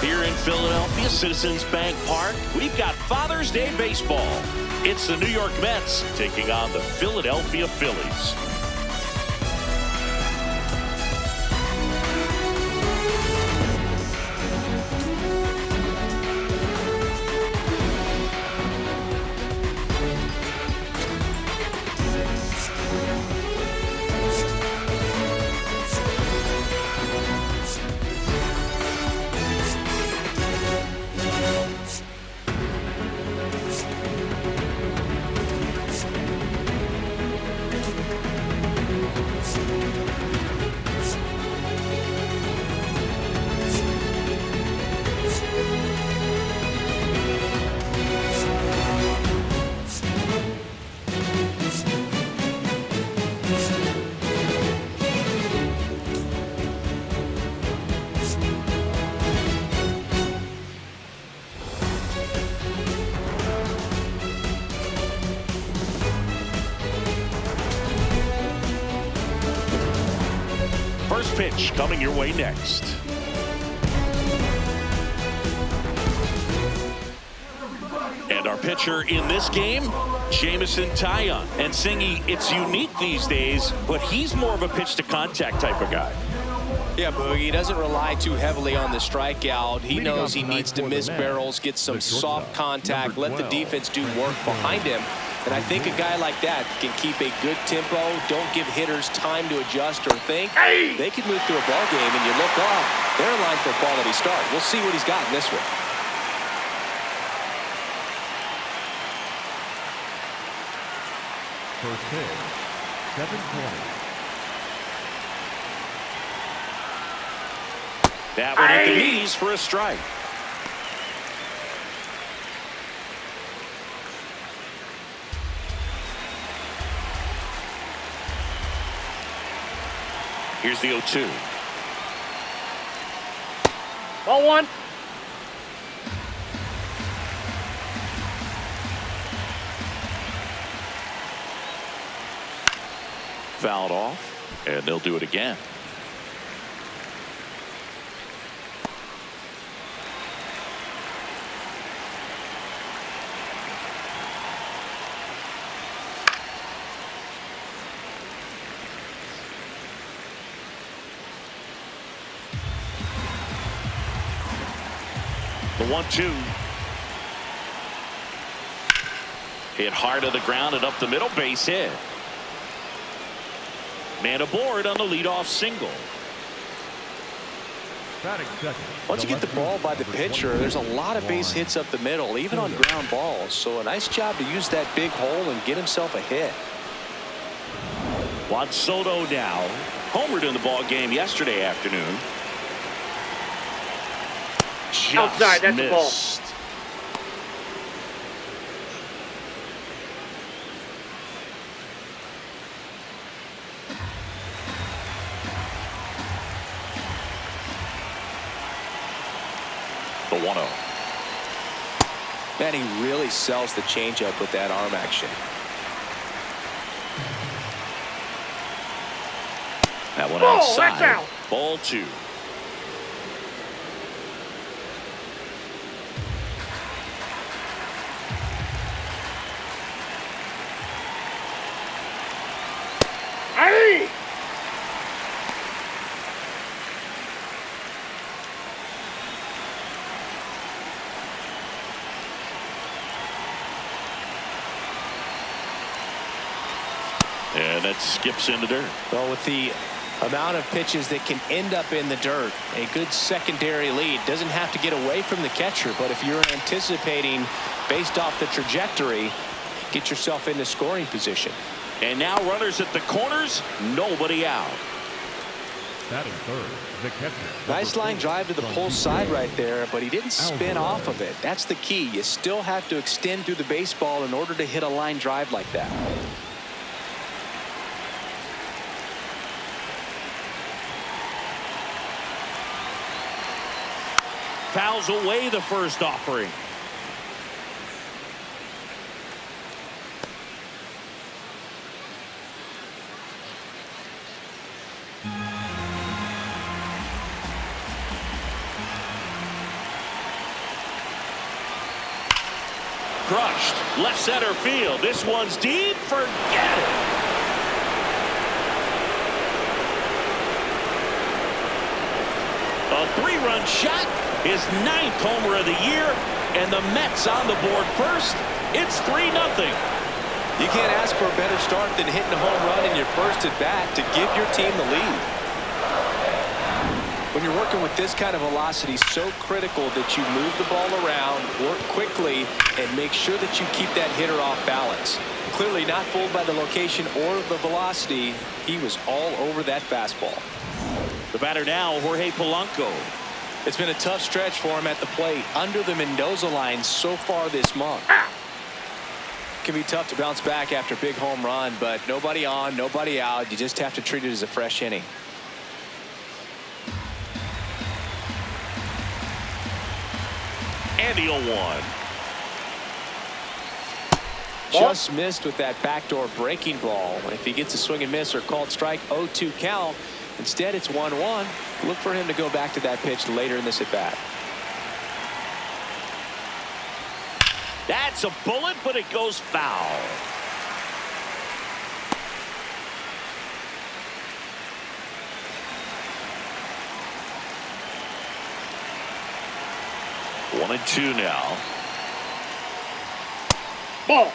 Here in Philadelphia, Citizens Bank Park, we've got Father's Day baseball. It's the New York Mets taking on the Philadelphia Phillies. First pitch coming your way next. And our pitcher in this game, Jameson Taillon. And Singy, it's unique these days, but he's more of a pitch to contact type of guy. Yeah, Boogie, he doesn't rely too heavily on the strikeout. He knows he needs to miss barrels, get some soft contact, let the defense do work behind him. And I think a guy like that can keep a good tempo, don't give hitters time to adjust or think. They can move through a ball game, and you look up, they're in line for a quality start. We'll see what he's got in this one. First pitch, 720. That one at the knees for a strike. Here's the 0-2. Ball one. Fouled off, and they'll do it again. The 1-2. Hit hard to the ground and up the middle, base hit. Man aboard on the leadoff single. Once you get the ball by the pitcher, there's a lot of base hits up the middle, even on ground balls. So a nice job to use that big hole and get himself a hit. Juan Soto now homered in the ball game yesterday afternoon. Just outside, that's missed. the ball. The 1-0. Man, he really sells the changeup with that arm action. That one Ball, outside. that's out. Ball 2. Hey! And that skips into dirt. Well, with the amount of pitches that can end up in the dirt, a good secondary lead doesn't have to get away from the catcher, but if you're anticipating based off the trajectory, get yourself into scoring position. And now runners at the corners, nobody out. Batting third, the catcher. Nice line drive to the pull side right there, but he didn't spin off of it. That's the key. You still have to extend through the baseball in order to hit a line drive like that. fouls away the first offering. Crushed. Left center field. This one's deep. Forget it. A 3-run shot. His 9th homer of the year. And the Mets on the board first. It's 3-0. You can't ask for a better start than hitting a home run in your first at bat to give your team the lead. When you're working with this kind of velocity, so critical that you move the ball around, work quickly, and make sure that you keep that hitter off balance. Clearly not fooled by the location or the velocity. He was all over that fastball. The batter now, Jorge Polanco. It's been a tough stretch for him at the plate under the Mendoza line so far this month. It can be tough to bounce back after a big home run, but nobody on, nobody out. You just have to treat it as a fresh inning. And the 0-1. Just missed with that backdoor breaking ball. If he gets a swing and miss or called strike, 0-2 count. Instead, it's 1-1. Look for him to go back to that pitch later in this at bat. That's a bullet, but it goes foul. One and two now. Ball.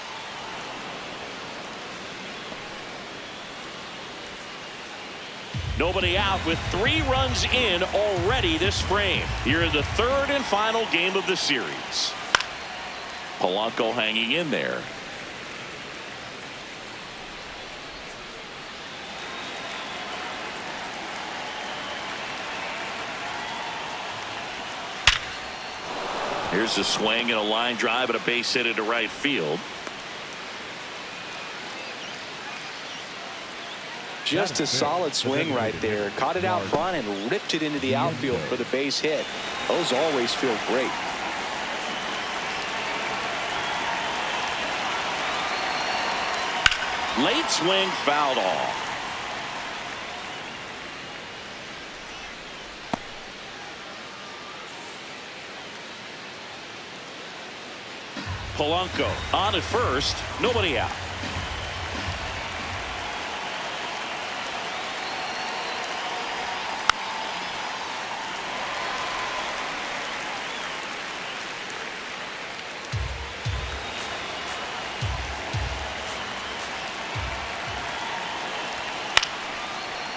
Nobody out with 3 runs in already this frame. Here in the 3rd and final game of the series. Polanco hanging in there. Here's a swing and a line drive and a base hit into right field. Just a solid swing right there. Caught it out front and ripped it into the outfield for the base hit. Those always feel great. Late swing fouled off. Polanco on at first. Nobody out.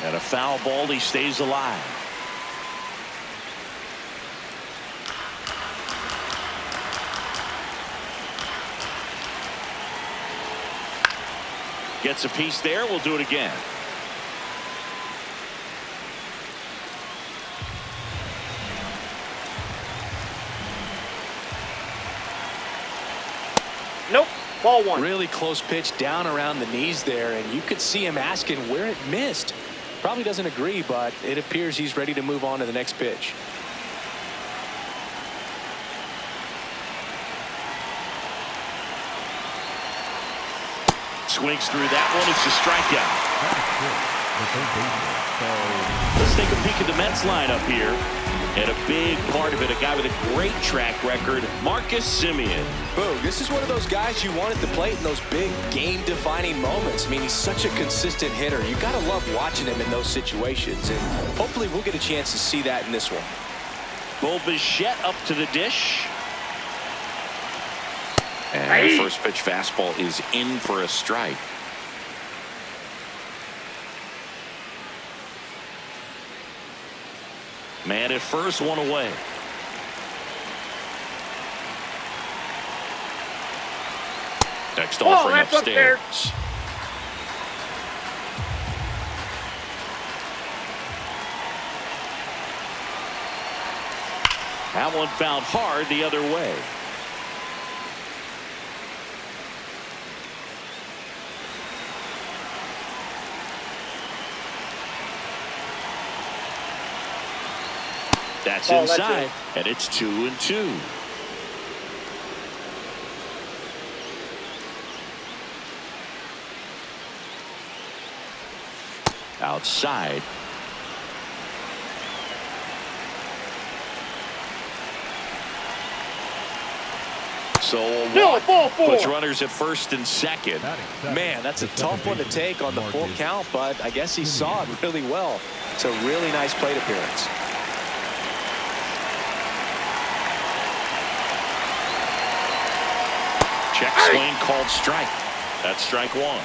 And a foul ball. He stays alive. Gets a piece there. We'll do it again. Nope. Ball 1. Really close pitch down around the knees there, and you could see him asking where it missed. Probably doesn't agree, but it appears he's ready to move on to the next pitch. Swings through that one. It's a strikeout. Let's take a peek at the Mets lineup here. And a big part of it, a guy with a great track record, Marcus Semien. Boom, this is one of those guys you want at the plate in those big game-defining moments. I mean, he's such a consistent hitter. You got to love watching him in those situations. And hopefully we'll get a chance to see that in this one. Bo Bichette up to the dish. And the first pitch fastball is in for a strike. Man at first, one away. Next offering upstairs. That one found hard the other way. That's Ball, inside, that's and it's 2-2. Outside. So No, ball 4. puts runners at first and second. Man, that's a tough one to take on the full count, but I guess he saw it really well. It's a really nice plate appearance. Check swing called strike. That's strike 1.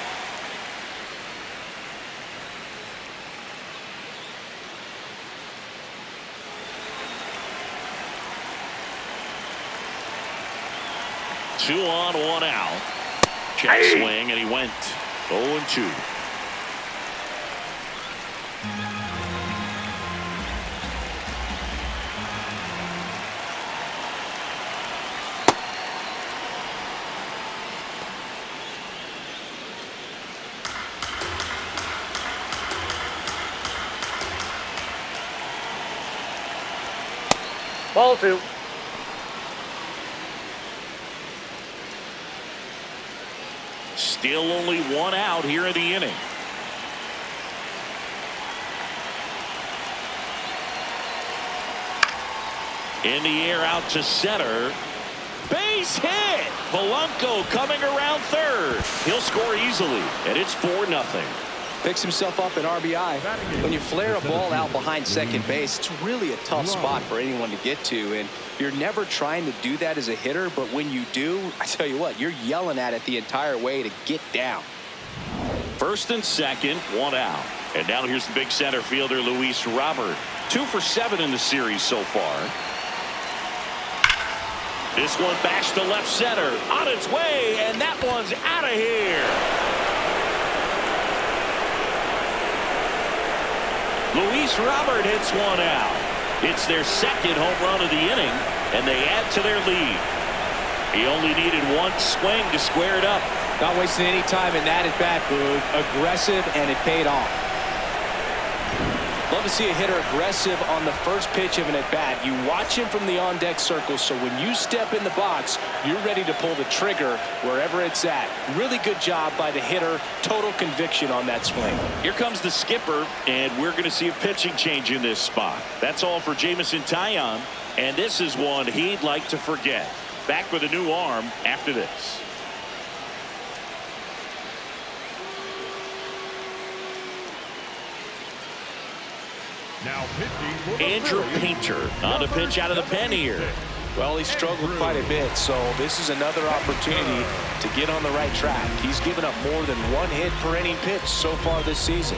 Two on, 1 out. Check swing, and he went 0-2. Ball 2. Still only 1 out here in the inning. In the air out to center. Base hit. Polanco coming around third. He'll score easily, and it's 4-0. Picks himself up an RBI. When you flare a ball out behind second base, it's really a tough spot for anyone to get to, and you're never trying to do that as a hitter, but when you do, I tell you what, you're yelling at it the entire way to get down. First and second, 1 out. And now here's the big center fielder, Luis Robert. 2 for 7 in the series so far. This one bashed to left center. On its way, and that one's out of here. Luis Robert hits 1 out. It's their second home run of the inning, and they add to their lead. He only needed 1 swing to square it up. Not wasting any time in that at bat, Boog. Aggressive, and it paid off. Love to see a hitter aggressive on the first pitch of an at bat. You watch him from the on deck circle, so when you step in the box, you're ready to pull the trigger wherever it's at. Really good job by the hitter. Total conviction on that swing. Here comes the skipper, and we're going to see a pitching change in this spot. That's all for Jameson Taillon, and this is one he'd like to forget. Back with a new arm after this. Now pitching for the Andrew Phillies, Painter on a pitch out of the pen here. Well, he struggled quite a bit, so this is another opportunity to get on the right track. He's given up more than 1 hit per inning pitch so far this season.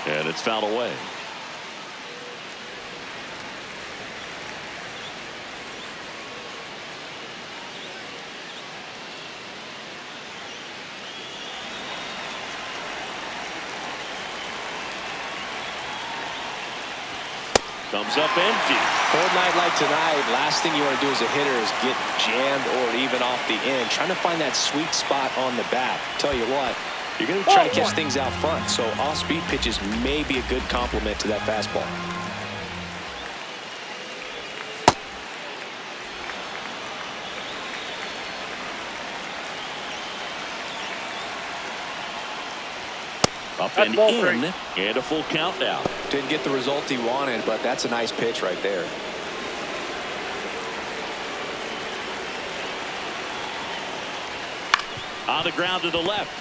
And it's fouled away. Comes up empty. Cold night like tonight, last thing you want to do as a hitter is get jammed or even off the end. Trying to find that sweet spot on the bat. Tell you what, you're going to try to catch things out front, so off-speed pitches may be a good complement to that fastball. Up and in, and a full count now. Didn't get the result he wanted, but that's a nice pitch right there. On the ground to the left.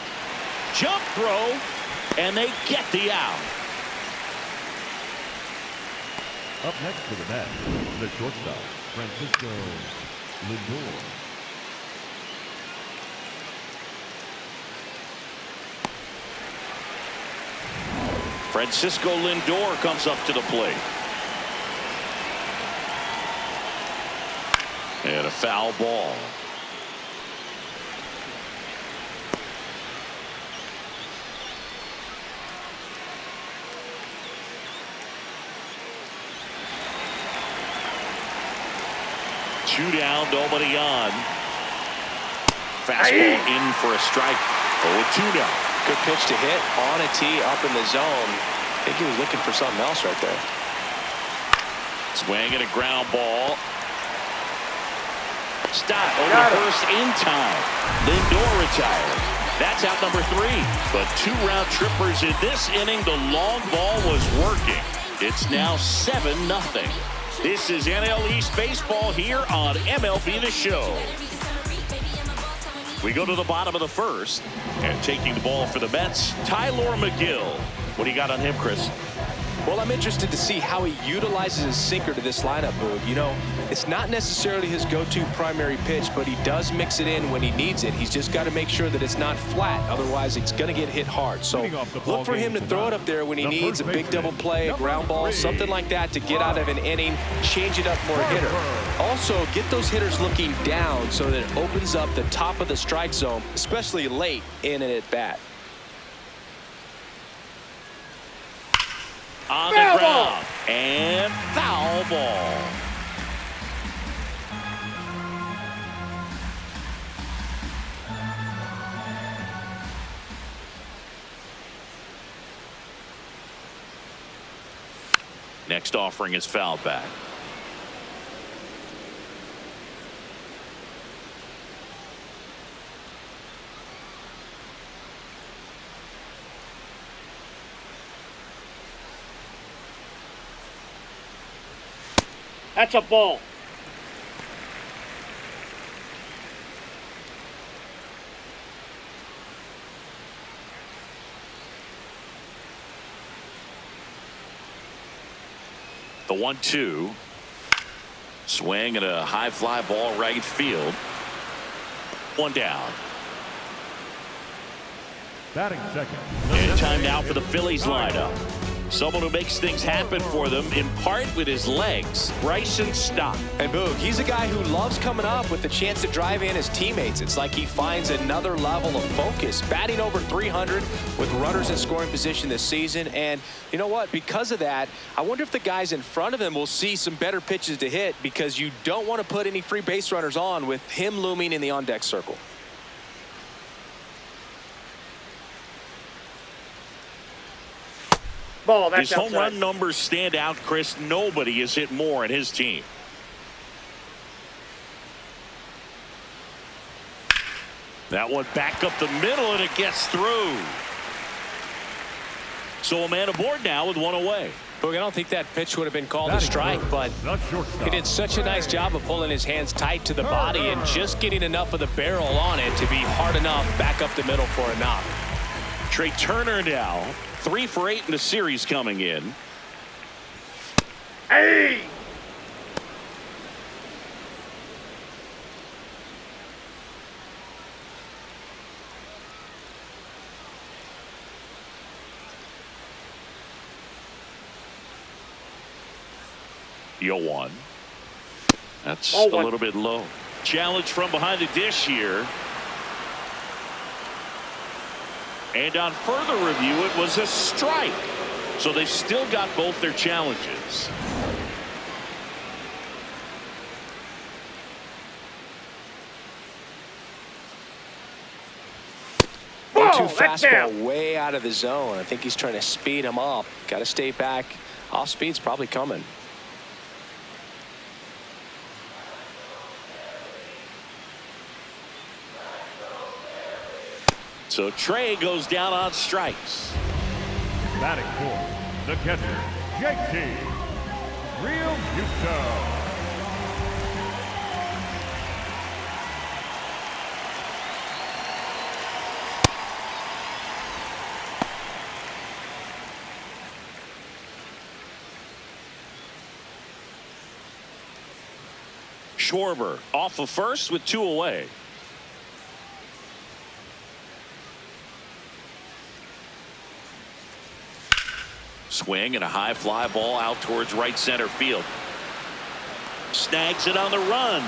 Jump throw, and they get the out. Up next to the bat, the shortstop, Francisco Lindor. Francisco Lindor comes up to the plate. And a foul ball. Two down, nobody on. fastball in for a strike. 0-2 now. Good pitch to hit on a tee up in the zone. I think he was looking for something else right there. Swing and a ground ball. Stott over first in time. Lindor retired. That's out number 3. But 2 round trippers in this inning. The long ball was working. It's now 7-0. This is NL East Baseball here on MLB The Show. We go to the bottom of the first. And taking the ball for the Mets, Tylor Megill. What do you got on him, Chris? Well, I'm interested to see how he utilizes his sinker to this lineup, Boog. You know, it's not necessarily his go-to primary pitch, but he does mix it in when he needs it. He's just got to make sure that it's not flat. Otherwise, it's going to get hit hard. So look for him to throw it up there when he needs a big double play, a ground ball, something like that to get out of an inning, change it up for a hitter. Also, get those hitters looking down so that it opens up the top of the strike zone, especially late in an at-bat. On the ground and foul ball. Next offering is fouled back. That's a ball. The 1-2. Swing and a high fly ball right field. 1 down. Batting second. And time now for the Phillies lineup. Someone who makes things happen for them, in part with his legs, Bryson Stott. And Boog, he's a guy who loves coming up with the chance to drive in his teammates. It's like he finds another level of focus. Batting over 300 with runners in scoring position this season. And you know what? Because of that, I wonder if the guys in front of him will see some better pitches to hit, because you don't want to put any free base runners on with him looming in the on-deck circle. Ball, that's his home outside. run numbers stand out, Chris. Nobody has hit more in his team. That one back up the middle, and it gets through. So a man aboard now with 1 away. Boog, I don't think that pitch would have been called a strike, but he did such a nice job of pulling his hands tight to the body and just getting enough of the barrel on it to be hard enough back up the middle for a knock. Trey Turner now 3 for 8 in the series coming in. Hey! The 0-1. That's a little bit low. Challenge from behind the dish here. And on further review, it was a strike. So they've still got both their challenges. One-two fastball way out of the zone. I think he's trying to speed him up. Got to stay back. Off speed's probably coming. So Trey goes down on strikes. Batting fourth, the catcher, JT Realmuto. Schwarber off of first with 2 away. Swing and a high fly ball out towards right center field. Snags it on the run.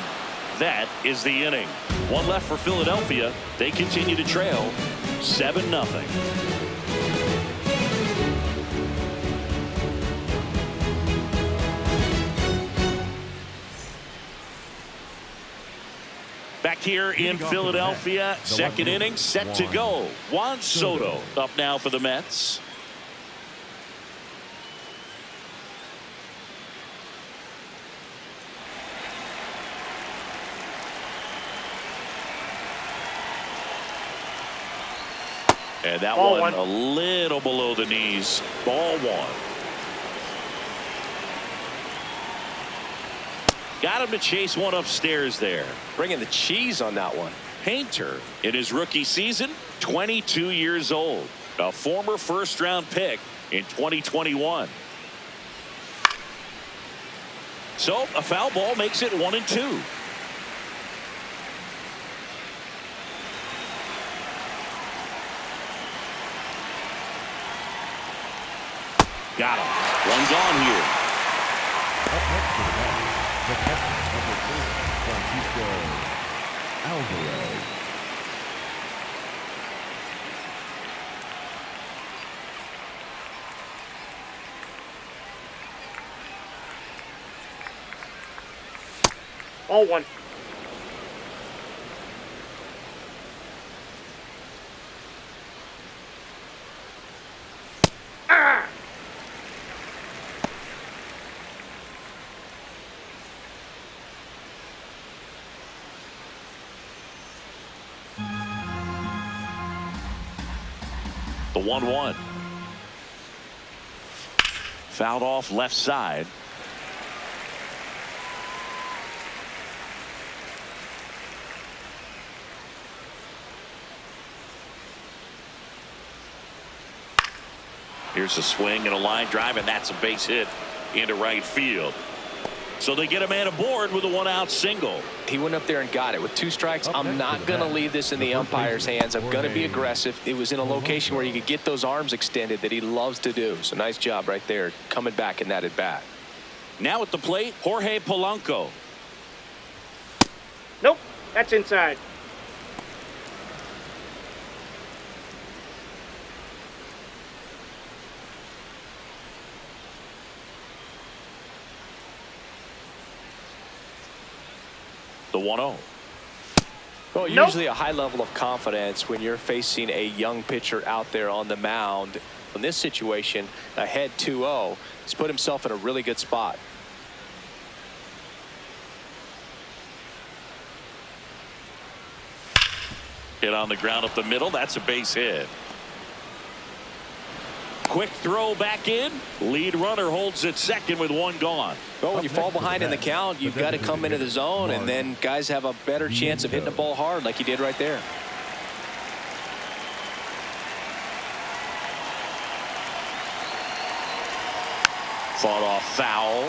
That is the inning. 1 left for Philadelphia. They continue to trail 7-0. Back here in Philadelphia. Second inning set to go. Juan Soto up now for the Mets. And that one a little below the knees. Ball one. Got him to chase one upstairs there. Bringing the cheese on that one. Painter in his rookie season, 22 years old. A former first-round pick in 2021. So a foul ball makes it 1-2. Got him. One gone here. Up next to the bat, the catcher, number 4, Francisco Alvarez. Ball one. The 1-1. Fouled off left side. Here's a swing and a line drive, and that's a base hit into right field. So they get a man aboard with a one-out single. He went up there and got it with 2 strikes. I'm not going to leave this in the umpire's hands. I'm going to be aggressive. It was in a location where he could get those arms extended that he loves to do. So nice job right there coming back in that at bat. Now at the plate, Jorge Polanco. Nope, that's inside. The 1-0. Well, usually a high level of confidence when you're facing a young pitcher out there on the mound. In this situation, ahead 2-0, he's put himself in a really good spot. Hit on the ground up the middle. That's a base hit. Quick throw back in. Lead runner holds at second with one gone. Well, when you fall behind in the count, you've got to come into the zone, and then guys have a better chance of hitting the ball hard like he did right there. Fought off foul.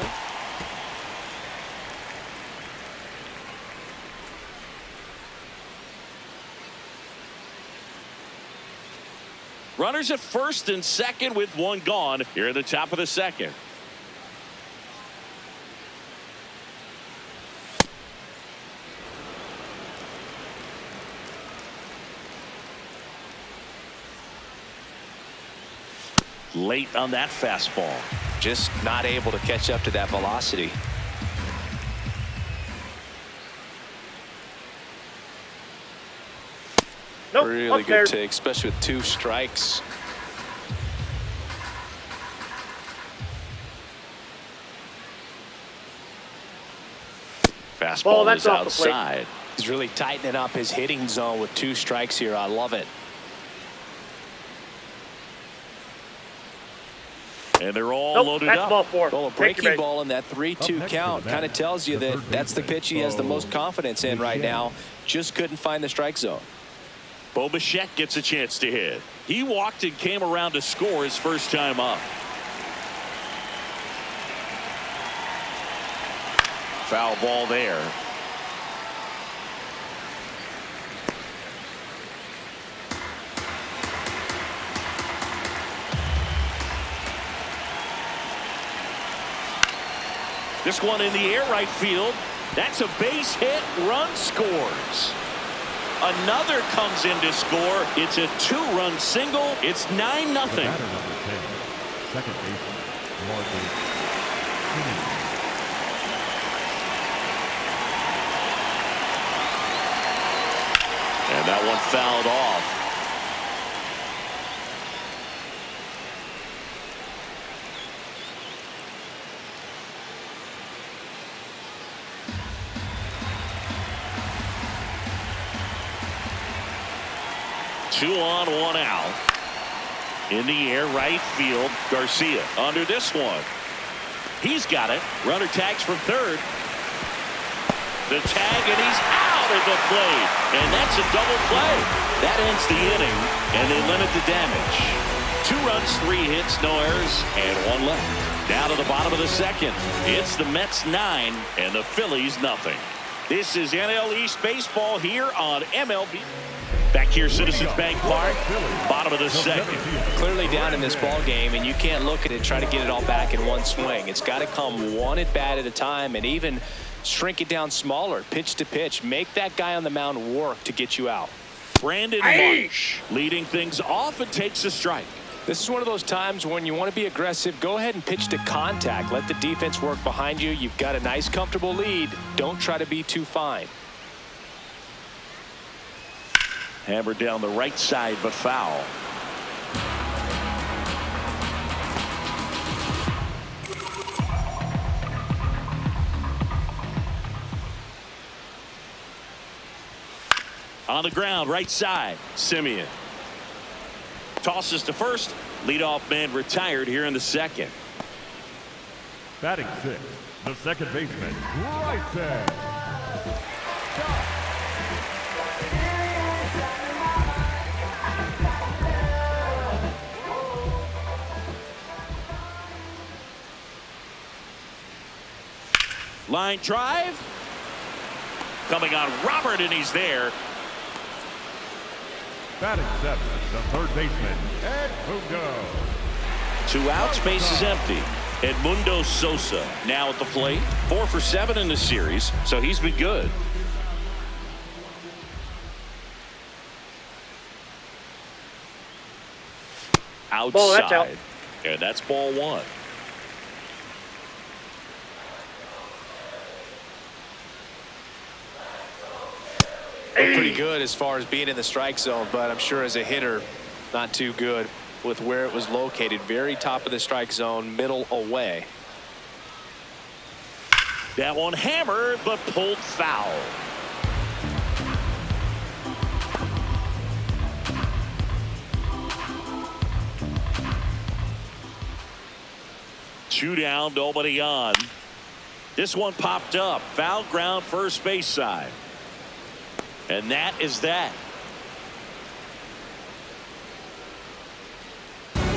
Runners at first and second with one gone here at the top of the second. Late on that fastball. Just not able to catch up to that velocity. Nope, really good take, especially with 2 strikes. Fastball is outside. He's really tightening up his hitting zone with 2 strikes here. I love it. And they're all loaded up. Ball 4. Well, a breaking ball in that 3-2 count kind of tells you that that's the pitch he has the most confidence in right now. Just couldn't find the strike zone. Bo Bichette gets a chance to hit. He walked and came around to score his first time up. Foul ball there. This one in the air right field. That's a base hit. Run scores. Another comes in to score. It's a 2-run single. It's 9-0. Batter number 10, second baseman, Marcus Semien. That one fouled off. Two on, one out. In the air, right field. Garcia under this one. He's got it. Runner tags from third. The tag, and he's out at the plate. And that's a double play. That ends the inning, and they limit the damage. 2 runs, 3 hits, no errors, and 1 left. Down to the bottom of the second. It's the Mets 9 and the Phillies nothing. This is NL East baseball here on MLB. Back here, Citizens Bank Park, bottom of the second. Clearly down in this ball game, and you can't look at it, try to get it all back in one swing. It's got to come one at bat at a time, and even shrink it down smaller, pitch to pitch. Make that guy on the mound work to get you out. Brandon Marsh leading things off and takes a strike. This is one of those times when you want to be aggressive. Go ahead and pitch to contact. Let the defense work behind you. You've got a nice, comfortable lead. Don't try to be too fine. Hammered down the right side, but foul. On the ground, right side, Semien. Tosses to first. Leadoff man retired here in the second. Batting 6, the second baseman, Bryson Stott. Line drive. Coming on Robert, and he's there. Batting 7, the third baseman, Edmundo. 2 outs, base is empty. Edmundo Sosa now at the plate. 4 for 7 in the series, so he's been good. Outside. Ball, that's out. And that's ball 1. Pretty good as far as being in the strike zone, but I'm sure as a hitter, not too good with where it was located. Very top of the strike zone, middle away. That one hammered, but pulled foul. Two down, nobody on. This one popped up. Foul ground, first base side. And that is that.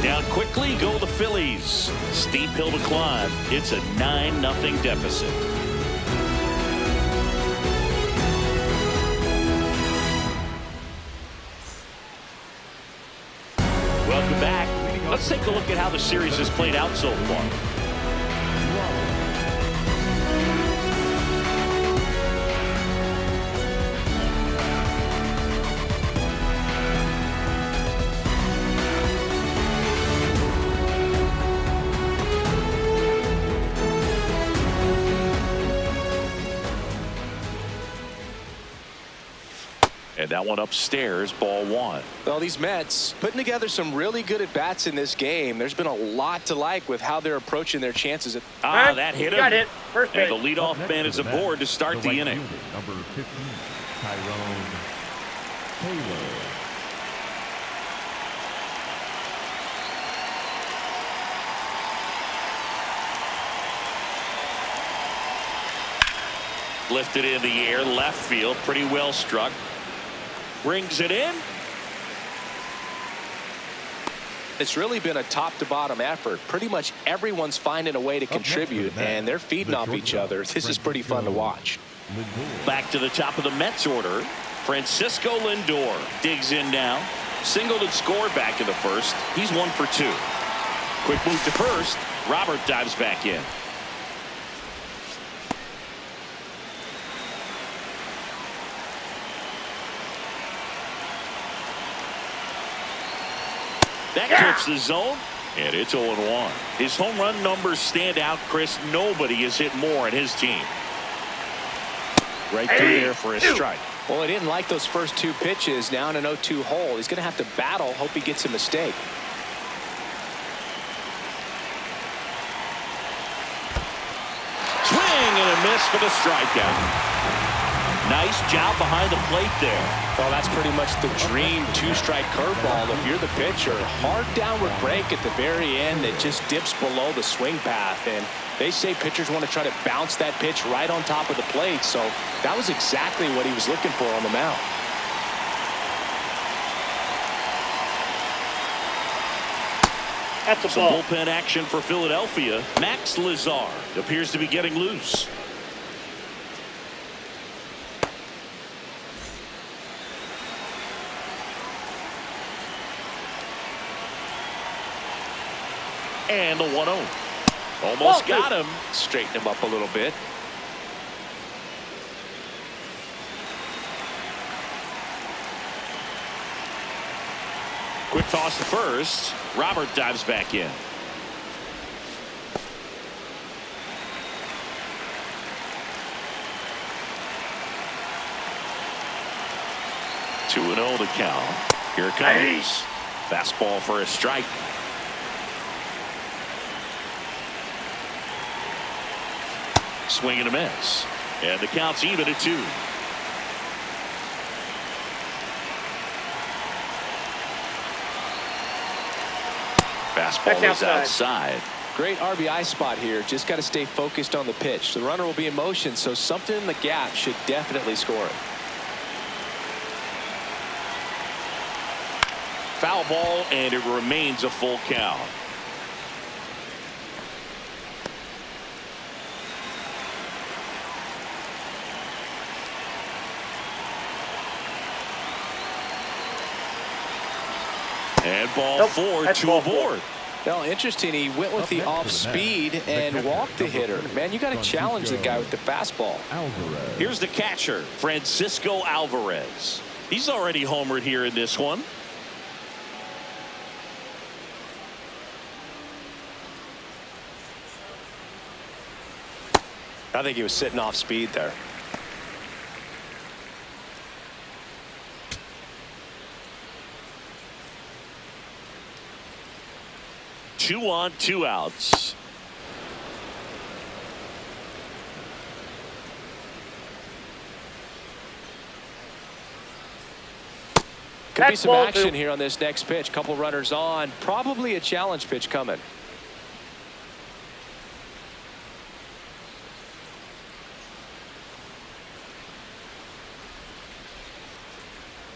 Down quickly go the Phillies. Steep hill to climb. It's a 9-0 deficit. Welcome back. Let's take a look at how the series has played out so far. And that one upstairs, ball 1. Well, these Mets putting together some really good at-bats in this game. There's been a lot to like with how they're approaching their chances. That hit him. Got it. First base. And the leadoff man is aboard to start the inning. Number 15, Tyrone Taylor. Lifted in the air, left field, pretty well struck. Brings it in. It's really been a top-to-bottom effort. Pretty much everyone's finding a way to contribute, and they're feeding off each other. This is pretty fun to watch. Back to the top of the Mets order. Francisco Lindor digs in now. Singled and scored back in the first. He's 1 for 2. Quick move to first. Robert dives back in. That clips the zone, and it's 0-1. His home run numbers stand out, Chris. Nobody has hit more in his team. Right through there for a strike. Well, he didn't like those first 2 pitches. Now in an 0-2 hole, he's going to have to battle. Hope he gets a mistake. Swing and a miss for the strikeout. Nice job behind the plate there. Well, that's pretty much the dream 2-strike curveball if you're the pitcher. Hard downward break at the very end that just dips below the swing path. And they say pitchers want to try to bounce that pitch right on top of the plate. So that was exactly what he was looking for on the mound. That's a Some ball. bullpen action for Philadelphia. Max Lazar appears to be getting loose. And the 1-0. Almost got him. Straighten him up a little bit. Quick toss to first. Robert dives back in. Two and 0 to count. Here it comes. Fastball for a strike. Swing and a miss. And the count's even at 2. Fastball is outside. Great RBI spot here. Just got to stay focused on the pitch. The runner will be in motion, so something in the gap should definitely score it. Foul ball, and it remains a full count. And ball 4 to a board. Well, interesting. He went with the off speed and walked the hitter. Man, you got to challenge the guy with the fastball. Here's the catcher, Francisco Alvarez. He's already homered here in this one. I think he was sitting off speed there. Two on, 2 outs. Could be some action here on this next pitch. Couple runners on. Probably a challenge pitch coming.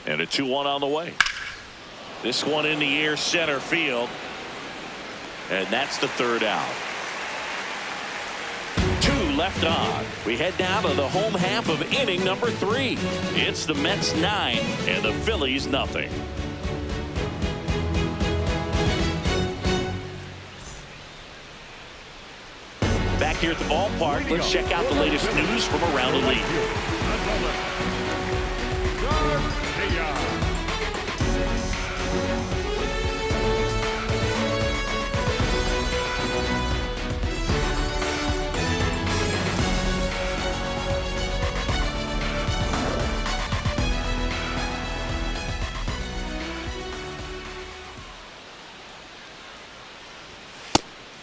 And a 2-1 on the way. This one in the air, center field. And that's the 3rd out. 2 left on. We head down to the home half of inning number 3. It's the Mets 9 and the Phillies nothing. Back here at the ballpark, let's check out the latest news from around the league.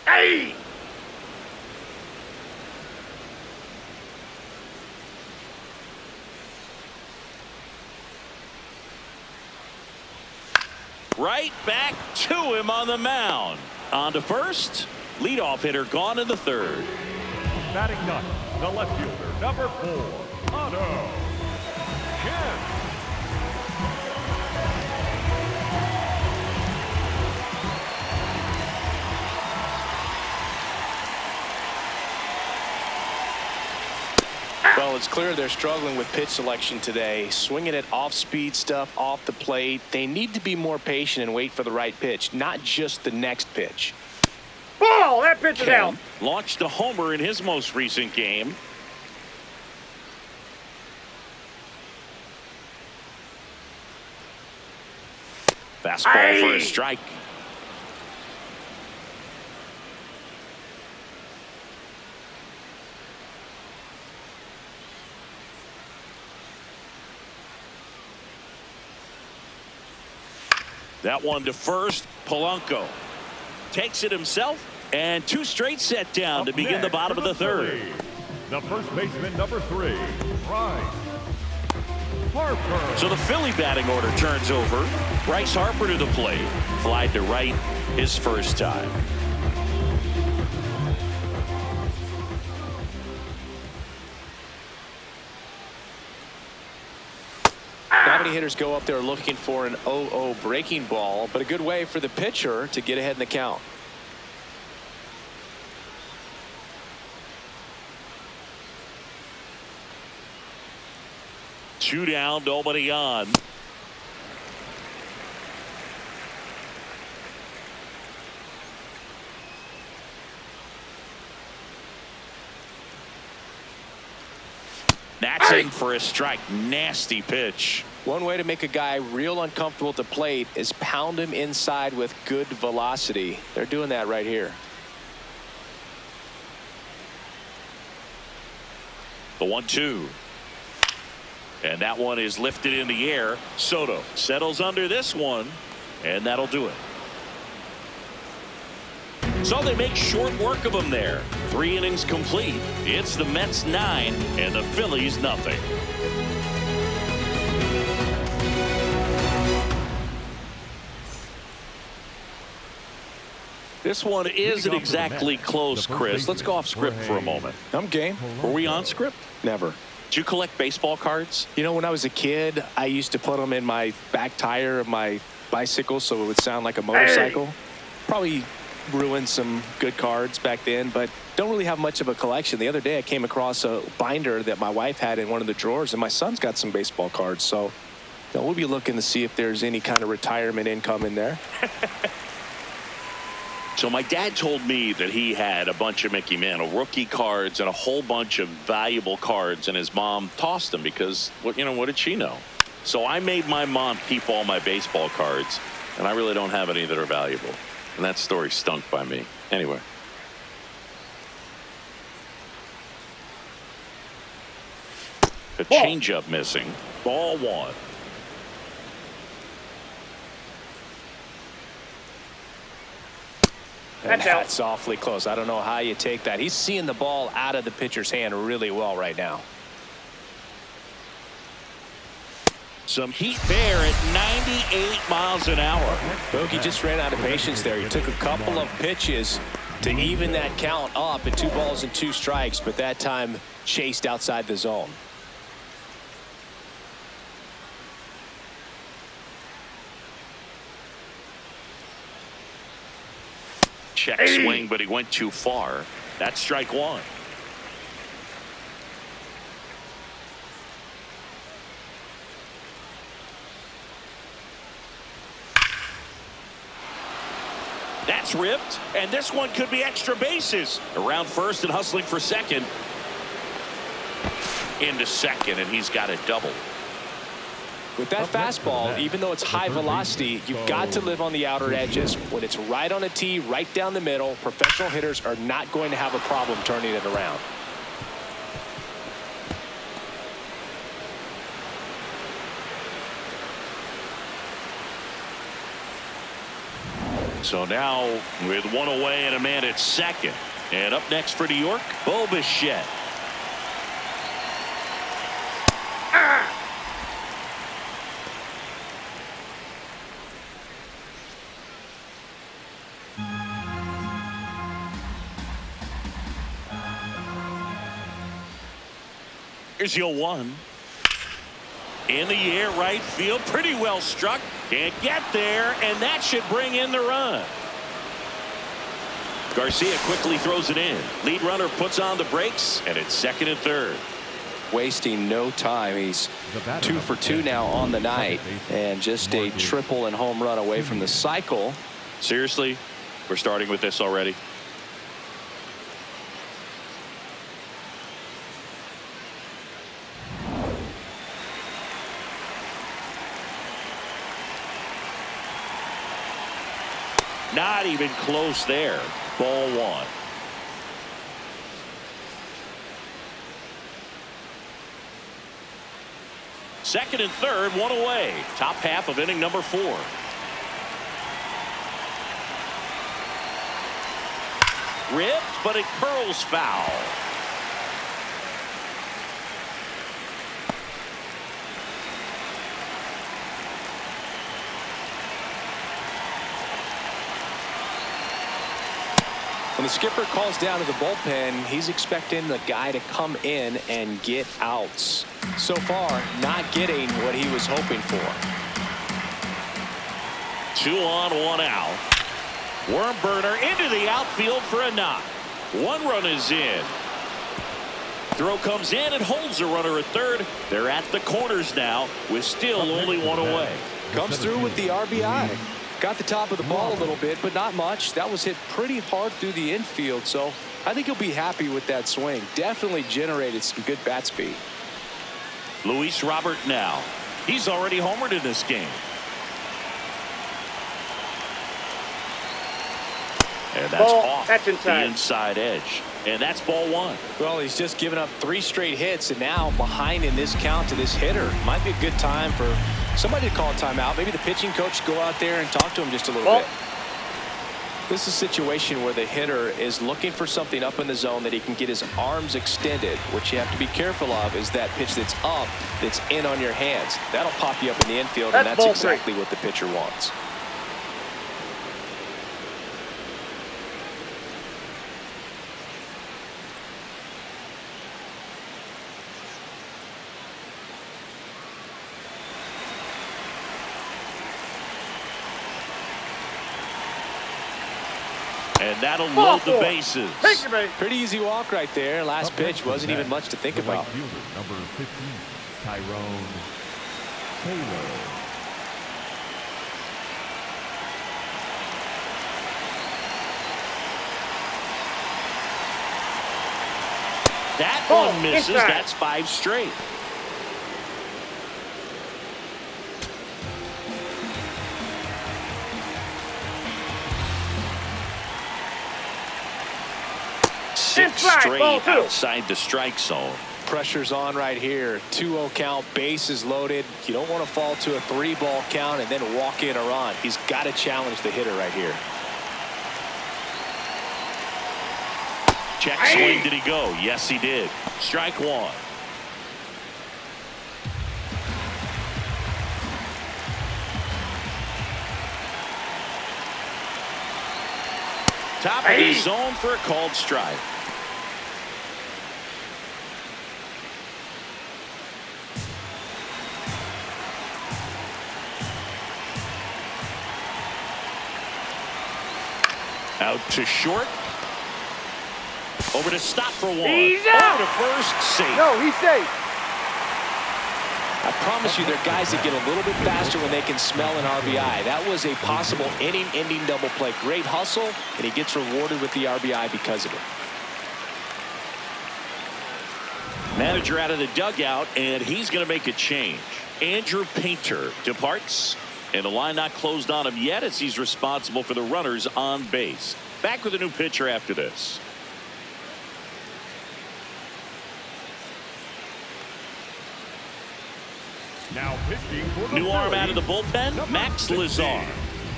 Hey! Right back to him on the mound. On to first. Leadoff hitter gone in the 3rd. Batting ninth, the left fielder, number 4, Otto Kemp. Well, it's clear they're struggling with pitch selection today. Swinging at off-speed stuff off the plate. They need to be more patient and wait for the right pitch, not just the next pitch. Ball! That pitch is out. Kemp launched a homer in his most recent game. Fastball for a strike. That one to first. Polanco takes it himself, and 2 straight set down to begin the bottom of the third. The first baseman, number 3, Bryce Harper. So the Philly batting order turns over. Bryce Harper to the plate. Flied to right his first time. Not many hitters go up there looking for an 0-0 breaking ball, but a good way for the pitcher to get ahead in the count. Two down, nobody on. That's in for a strike. Nasty pitch. One way to make a guy real uncomfortable at the plate is pound him inside with good velocity. They're doing that right here. The 1-2. And that one is lifted in the air. Soto settles under this one, and that'll do it. So they make short work of him there. 3 innings complete. It's the Mets 9 and the Phillies nothing. This one isn't exactly close, Chris. Let's go off script for a moment. I'm game. Were we on script? Never. Did you collect baseball cards? You know, when I was a kid, I used to put them in my back tire of my bicycle so it would sound like a motorcycle. Probably ruined some good cards back then, but don't really have much of a collection. The other day I came across a binder that my wife had in one of the drawers, and my son's got some baseball cards. So we'll be looking to see if there's any kind of retirement income in there. So my dad told me that he had a bunch of Mickey Mantle rookie cards and a whole bunch of valuable cards, and his mom tossed them because, what did she know? So I made my mom keep all my baseball cards, and I really don't have any that are valuable. And that story stunk by me. Anyway. The changeup missing. Ball 1. And that's awfully close. I don't know how you take that. He's seeing the ball out of the pitcher's hand really well right now. Some heat there at 98 miles an hour. Bogey just ran out of patience there. He took a couple of pitches to even that count up at 2 balls and 2 strikes, but that time chased outside the zone. Check swing, but he went too far. That's strike 1. That's ripped, and this one could be extra bases. Around first and hustling for second. Into second, and he's got a double. With that fastball, even though it's high velocity, you've got to live on the outer edges. When it's right on a tee, right down the middle, professional hitters are not going to have a problem turning it around. So now with 1 away and a man at second. And up next for New York, Bo Bichette. Here's your 1. In the air, right field, pretty well struck. Can't get there, and that should bring in the run. Garcia quickly throws it in. Lead runner puts on the brakes, and it's second and third. Wasting no time. He's 2 for 2 now on the night, and just a triple and home run away from the cycle. Seriously, we're starting with this already? Not even close there. Ball 1. Second and third, 1 away. Top half of inning number 4. ripped, but it curls foul. When the skipper calls down to the bullpen, he's expecting the guy to come in and get outs. So far, not getting what he was hoping for. 2 on, 1 out. Worm burner into the outfield for a knock. 1 run is in. Throw comes in and holds the runner at third. They're at the corners now with still only 1 away. Comes through with the RBI. Got the top of the ball a little bit, but not much. That was hit pretty hard through the infield, so I think he'll be happy with that swing. Definitely generated some good bat speed. Luis Robert now. He's already homered in this game. And that's off the inside edge. And that's ball 1. Well, he's just given up 3 straight hits, and now behind in this count to this hitter. Might be a good time for somebody to call a timeout. Maybe the pitching coach go out there and talk to him just a little bit. This is a situation where the hitter is looking for something up in the zone that he can get his arms extended. What you have to be careful of is that pitch that's up, that's in on your hands. That'll pop you up in the infield, and that's exactly what the pitcher wants. And that'll load the bases. Pretty easy walk right there. Last pitch wasn't even much to think about. Number 15, Tyrone Taylor. That one misses. That's 5 straight. Six straight outside the strike zone. Pressure's on right here. 2-0 count, bases loaded. You don't want to fall to a 3-ball count and then walk in a run. He's got to challenge the hitter right here. Check swing. Did he go? Yes, he did. Strike 1. Top of the zone for a called strike. Out to short. Over to Stott for 1. He's out. Over to first, safe. No, he's safe. I promise you, there are guys that get a little bit faster when they can smell an RBI. That was a possible inning-ending double play. Great hustle, and he gets rewarded with the RBI because of it. Manager out of the dugout, and he's going to make a change. Andrew Painter departs, and the line not closed on him yet as he's responsible for the runners on base. Back with a new pitcher after this. Now pitching for the New arm out of the Phillies, bullpen, Max Lazar. I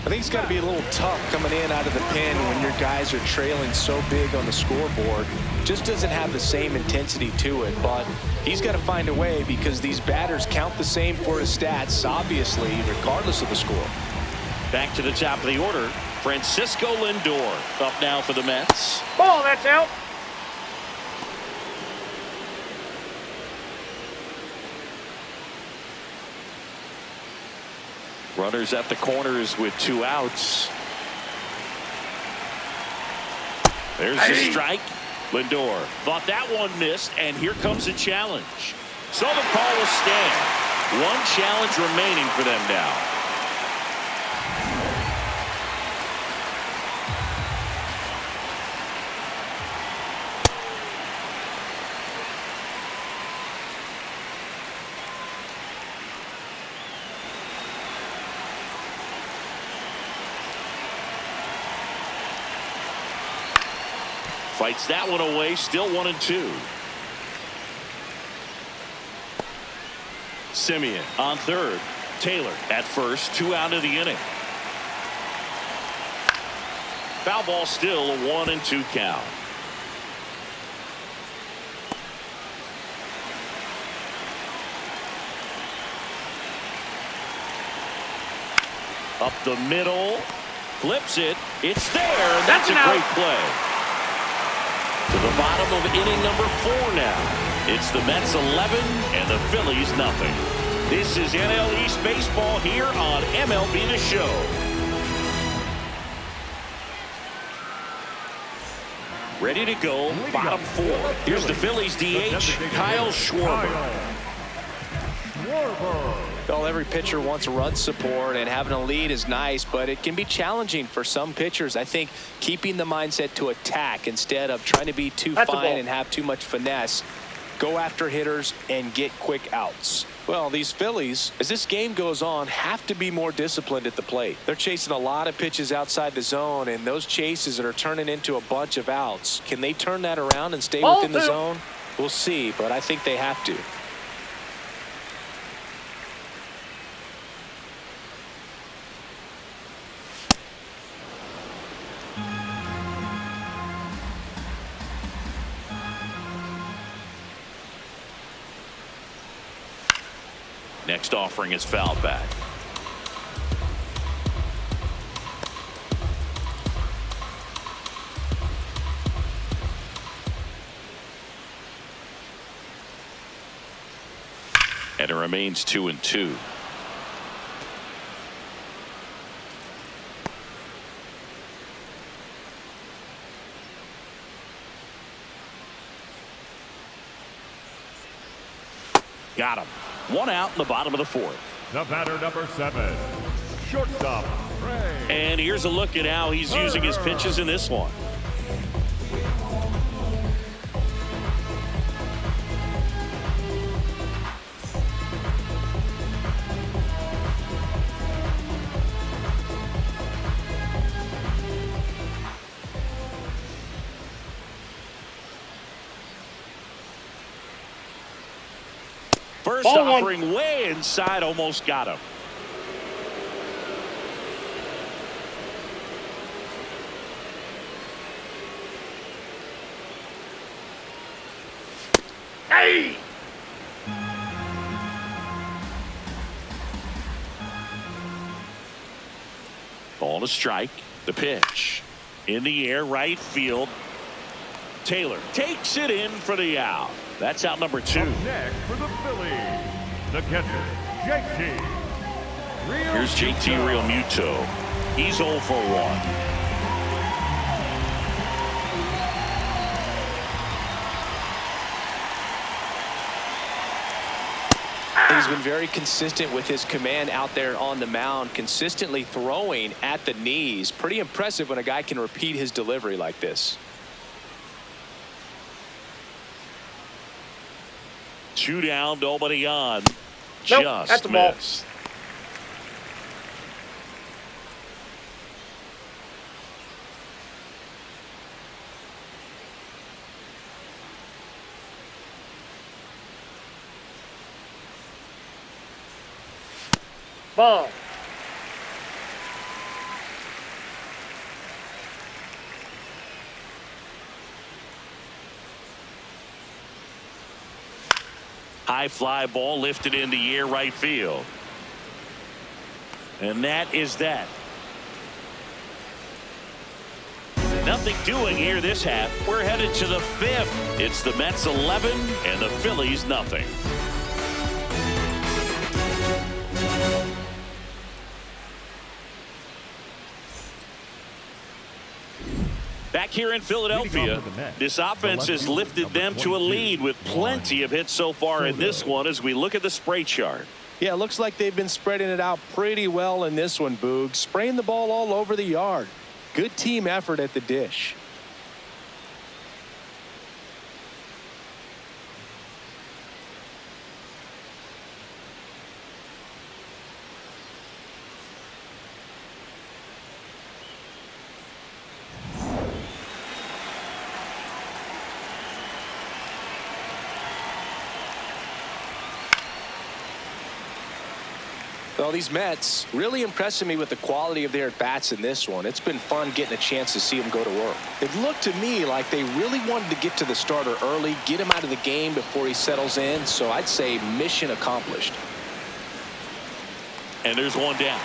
think it's got to be a little tough coming in out of the pen when your guys are trailing so big on the scoreboard. Just doesn't have the same intensity to it, but he's got to find a way because these batters count the same for his stats, obviously, regardless of the score. Back to the top of the order, Francisco Lindor up now for the Mets. Ball, that's out. Runners at the corners with 2 outs. There's the strike. Lindor thought that one missed, and here comes a challenge. So the call will stand. 1 challenge remaining for them now. Fights that one away, still 1-2. Semien on third. Taylor at first, 2 out of the inning. Foul ball, still a 1-2 count. Up the middle, flips it. It's there, and that's a great play. To the bottom of inning number 4 now. It's the Mets 11 and the Phillies nothing. This is NL East baseball here on MLB The Show. Ready to go, bottom 4. Here's the Phillies DH, Kyle Schwarber. Well, every pitcher wants run support, and having a lead is nice, but it can be challenging for some pitchers. I think keeping the mindset to attack instead of trying to be too fine and have too much finesse. Go after hitters and get quick outs. Well, these Phillies, as this game goes on, have to be more disciplined at the plate. They're chasing a lot of pitches outside the zone, and those chases that are turning into a bunch of outs. Can they turn that around and stay within the zone? We'll see, but I think they have to. Next offering is fouled back. And it remains 2-2. Got him. 1 out in the bottom of the 4th. The batter, number 7, shortstop. And here's a look at how he's using his pitches in this one. First offering way inside, almost got him. Hey! Ball to strike. The pitch. In the air, right field. Taylor takes it in for the out. That's out number 2. Up next for the Phillies, the catcher, JT Realmuto. Here's JT Realmuto. He's 0 for 1. He's been very consistent with his command out there on the mound, consistently throwing at the knees. Pretty impressive when a guy can repeat his delivery like this. 2 down, nobody on. Nope, Just that's the ball. missed. Ball. High fly ball lifted in the air, right field. And that is that. Nothing doing here this half. We're headed to the 5th. It's the Mets 11 and the Phillies nothing. Back here in Philadelphia, this offense has lifted them to a lead with plenty of hits so far in this one as we look at the spray chart. Yeah, it looks like they've been spreading it out pretty well in this one, Boog. Spraying the ball all over the yard. Good team effort at the dish. Well, these Mets really impressing me with the quality of their at-bats in this one. It's been fun getting a chance to see them go to work. It looked to me like they really wanted to get to the starter early, get him out of the game before he settles in. So I'd say mission accomplished. And there's one down.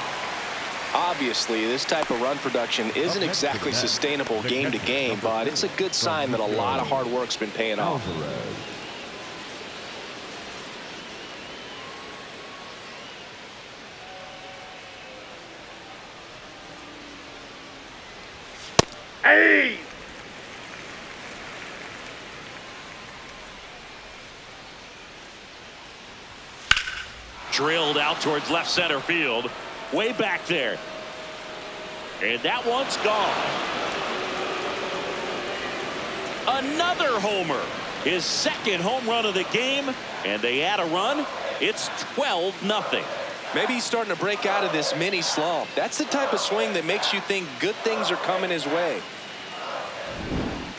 Obviously, this type of run production isn't exactly sustainable game to game, but it's a good sign that a lot of hard work's been paying off. Hey! Drilled out towards left center field. Way back there. And that one's gone. Another homer. His second home run of the game. And they add a run. It's 12-0. Maybe he's starting to break out of this mini slump. That's the type of swing that makes you think good things are coming his way.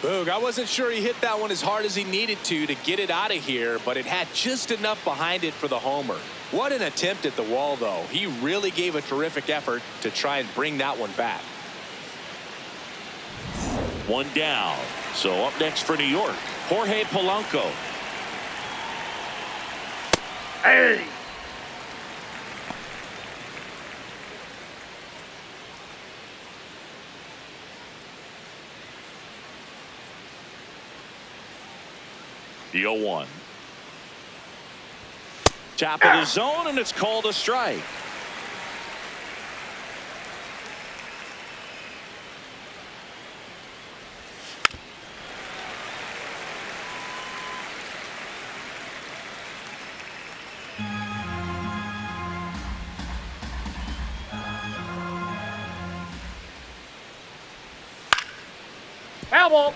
Boog, I wasn't sure he hit that one as hard as he needed to get it out of here, but it had just enough behind it for the homer. What an attempt at the wall, though. He really gave a terrific effort to try and bring that one back. One down. So up next for New York, Jorge Polanco. Hey! The 0-1. Top of the zone, and it's called a strike. Foul ball.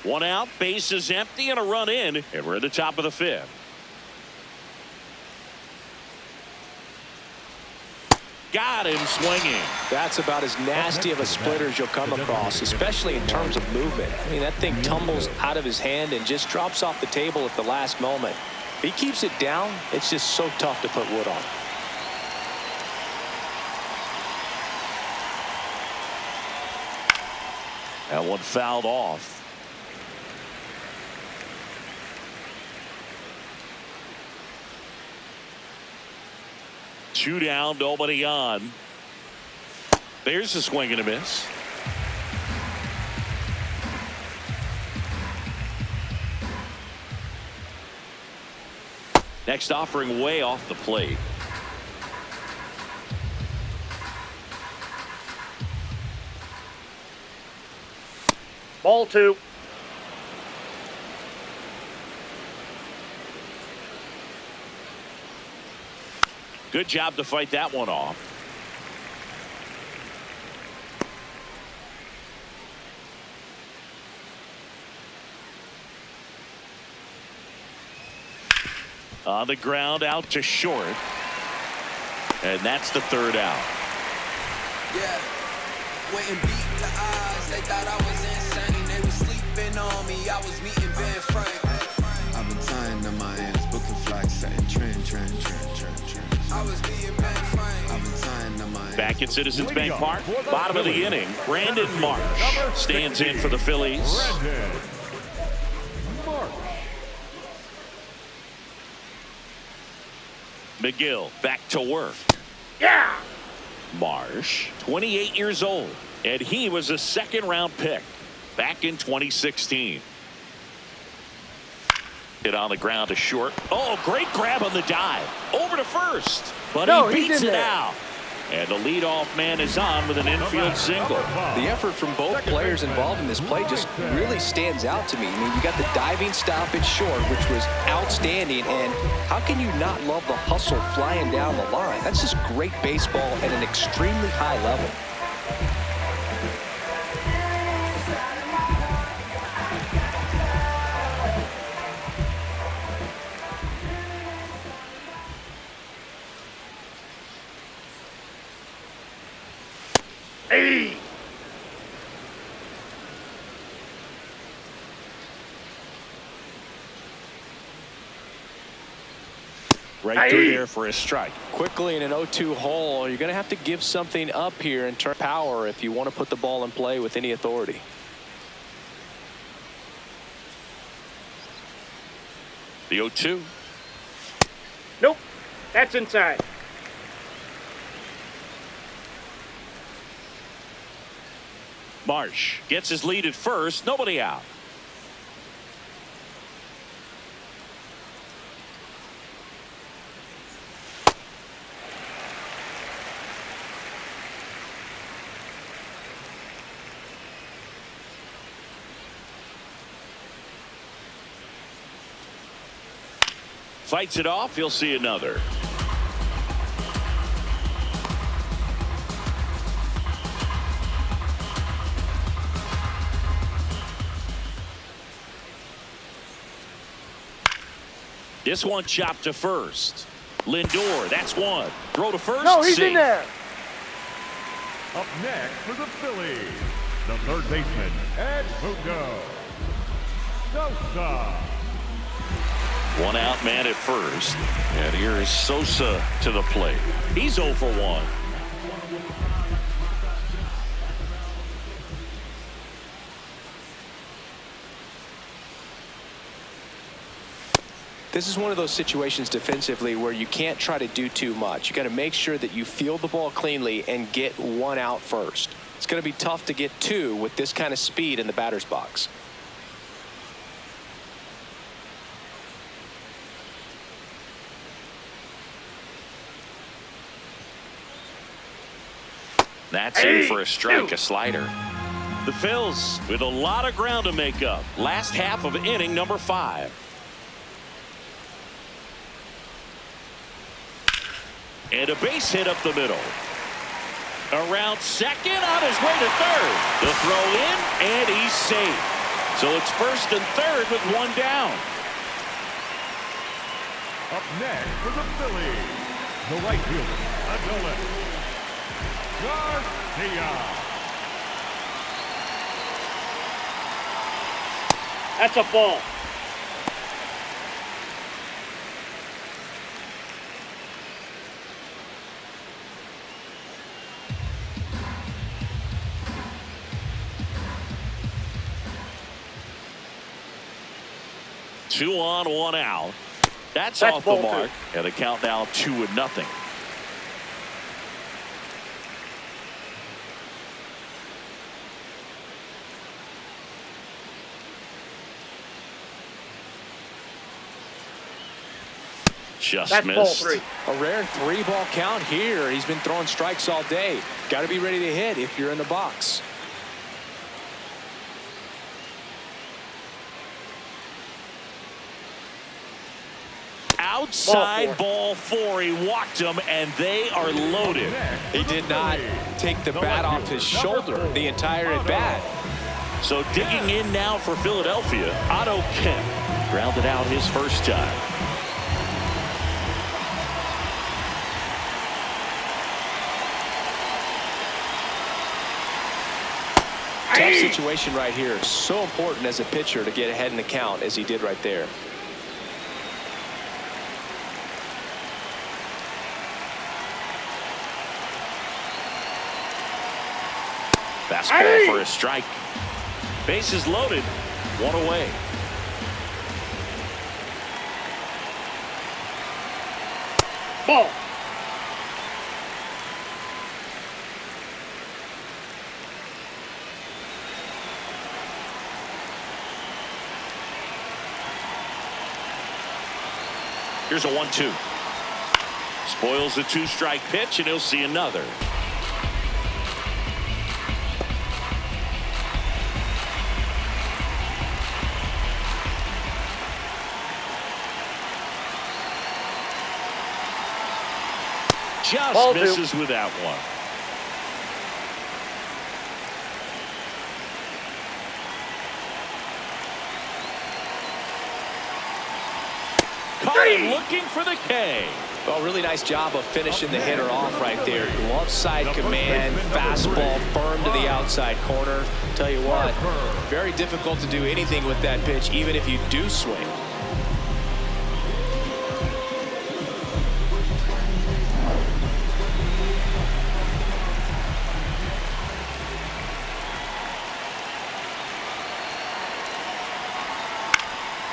One out, base is empty, and a run in, and we're at the top of the 5th. Got him swinging. That's about as nasty of a splitter as you'll come across, especially in terms of movement. I mean, that thing tumbles out of his hand and just drops off the table at the last moment. If he keeps it down, it's just so tough to put wood on. That one fouled off. Two down, nobody on. There's a swing and a miss. Next offering way off the plate. Ball 2. Good job to fight that one off. On the ground, out to short. And that's the 3rd out. Yeah. Went and beat the odds. They thought I was insane. They were sleeping on me. I was meeting Ben Frank. I've been tying to my hands, booking flags, setting trend. I was being Ben Frank. I've been tying to my hands. Back at Citizens Bank Park, bottom of the inning, Brandon Marsh stands in for the Phillies. Megill back to work. Yeah! Marsh, 28 years old, and he was a 2nd-round pick back in 2016. Hit on the ground to short. Oh, great grab on the dive. Over to first, but he beats it out. And the leadoff man is on with an infield single. The effort from both players involved in this play just really stands out to me. I mean, you got the diving stop at short, which was outstanding, and how can you not love the hustle flying down the line? That's just great baseball at an extremely high level. Hey! Right through there for a strike. Quickly in an 0-2 hole, you're going to have to give something up here in terms of power if you want to put the ball in play with any authority. The 0-2. Nope. That's inside. Marsh gets his lead at first. Nobody out. Fights it off. He'll see another. This one chopped to first. Lindor, that's one. Throw to first. No, he's safe. in there. Up next for the Phillies, the third baseman, Edmundo Sosa. One out man at first. And here is Sosa to the plate. He's 0 for 1. This is one of those situations defensively where you can't try to do too much. You got to make sure that you field the ball cleanly and get one out first. It's going to be tough to get two with this kind of speed in the batter's box. That's in for a strike, a slider. The Phils with a lot of ground to make up. Last half of inning number 5. And a base hit up the middle. Around second, on his way to third. The throw in, and he's safe. So it's first and third with one down. Up next for the Phillies, the right fielder, Adolis Garcia. That's a ball. Two on, one out. That's off the mark. And the count now 2-0. Just That's missed. ball 3. A rare 3-ball count here. He's been throwing strikes all day. Got to be ready to hit if you're in the box. Outside ball 4. He walked him, and they are loaded. He did not take the bat off his shoulder the entire at bat. So digging in now for Philadelphia, Otto Kemp grounded out his first time. Tough situation right here. So important as a pitcher to get ahead in the count as he did right there. Fastball for a strike. Bases loaded. One away. Ball. Here's a 1-2. Spoils the 2-strike pitch, and he'll see another. Just Ball misses with that one. Caught him looking for the K. Well, really nice job of finishing the hitter off right there. Glove side command, fastball firm to the outside corner. Tell you what, very difficult to do anything with that pitch, even if you do swing.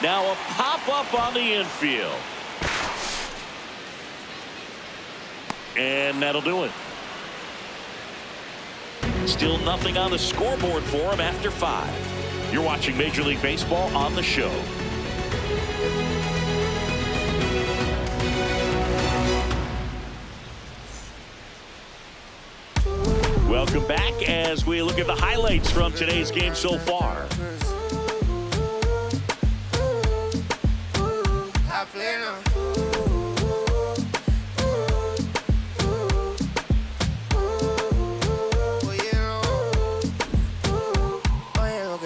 Now a pop-up on the infield. And that'll do it. Still nothing on the scoreboard for him after 5. You're watching Major League Baseball on the show. Welcome back as we look at the highlights from today's game so far.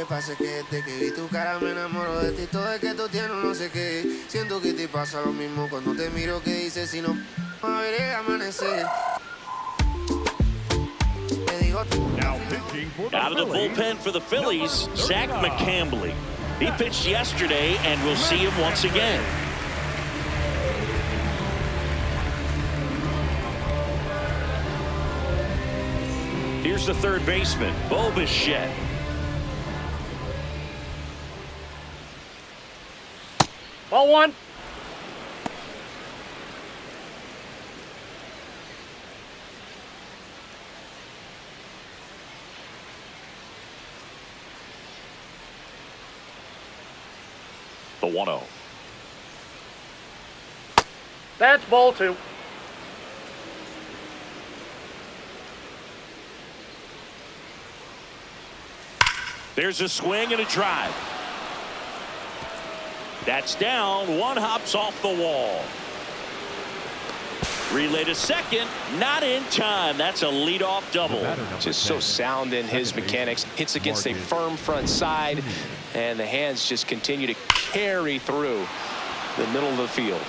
Pasa que desde que vi tu cara me enamoro de ti. Todo es que tú tienes no sé qué. Siento que te pasa lo mismo cuando te miro. Que dices si no a ver el amanecer. Out of the bullpen for the Phillies, Zach McCambley. He pitched yesterday, and we'll see him once again. Here's the third baseman, Bo Bichette. Ball 1. The 1-0. That's ball 2. There's a swing and a drive. That's down. One hops off the wall. Relay to second. Not in time. That's a leadoff double. Just so sound in his mechanics. Hits against a firm front side, and the hands just continue to carry through the middle of the field.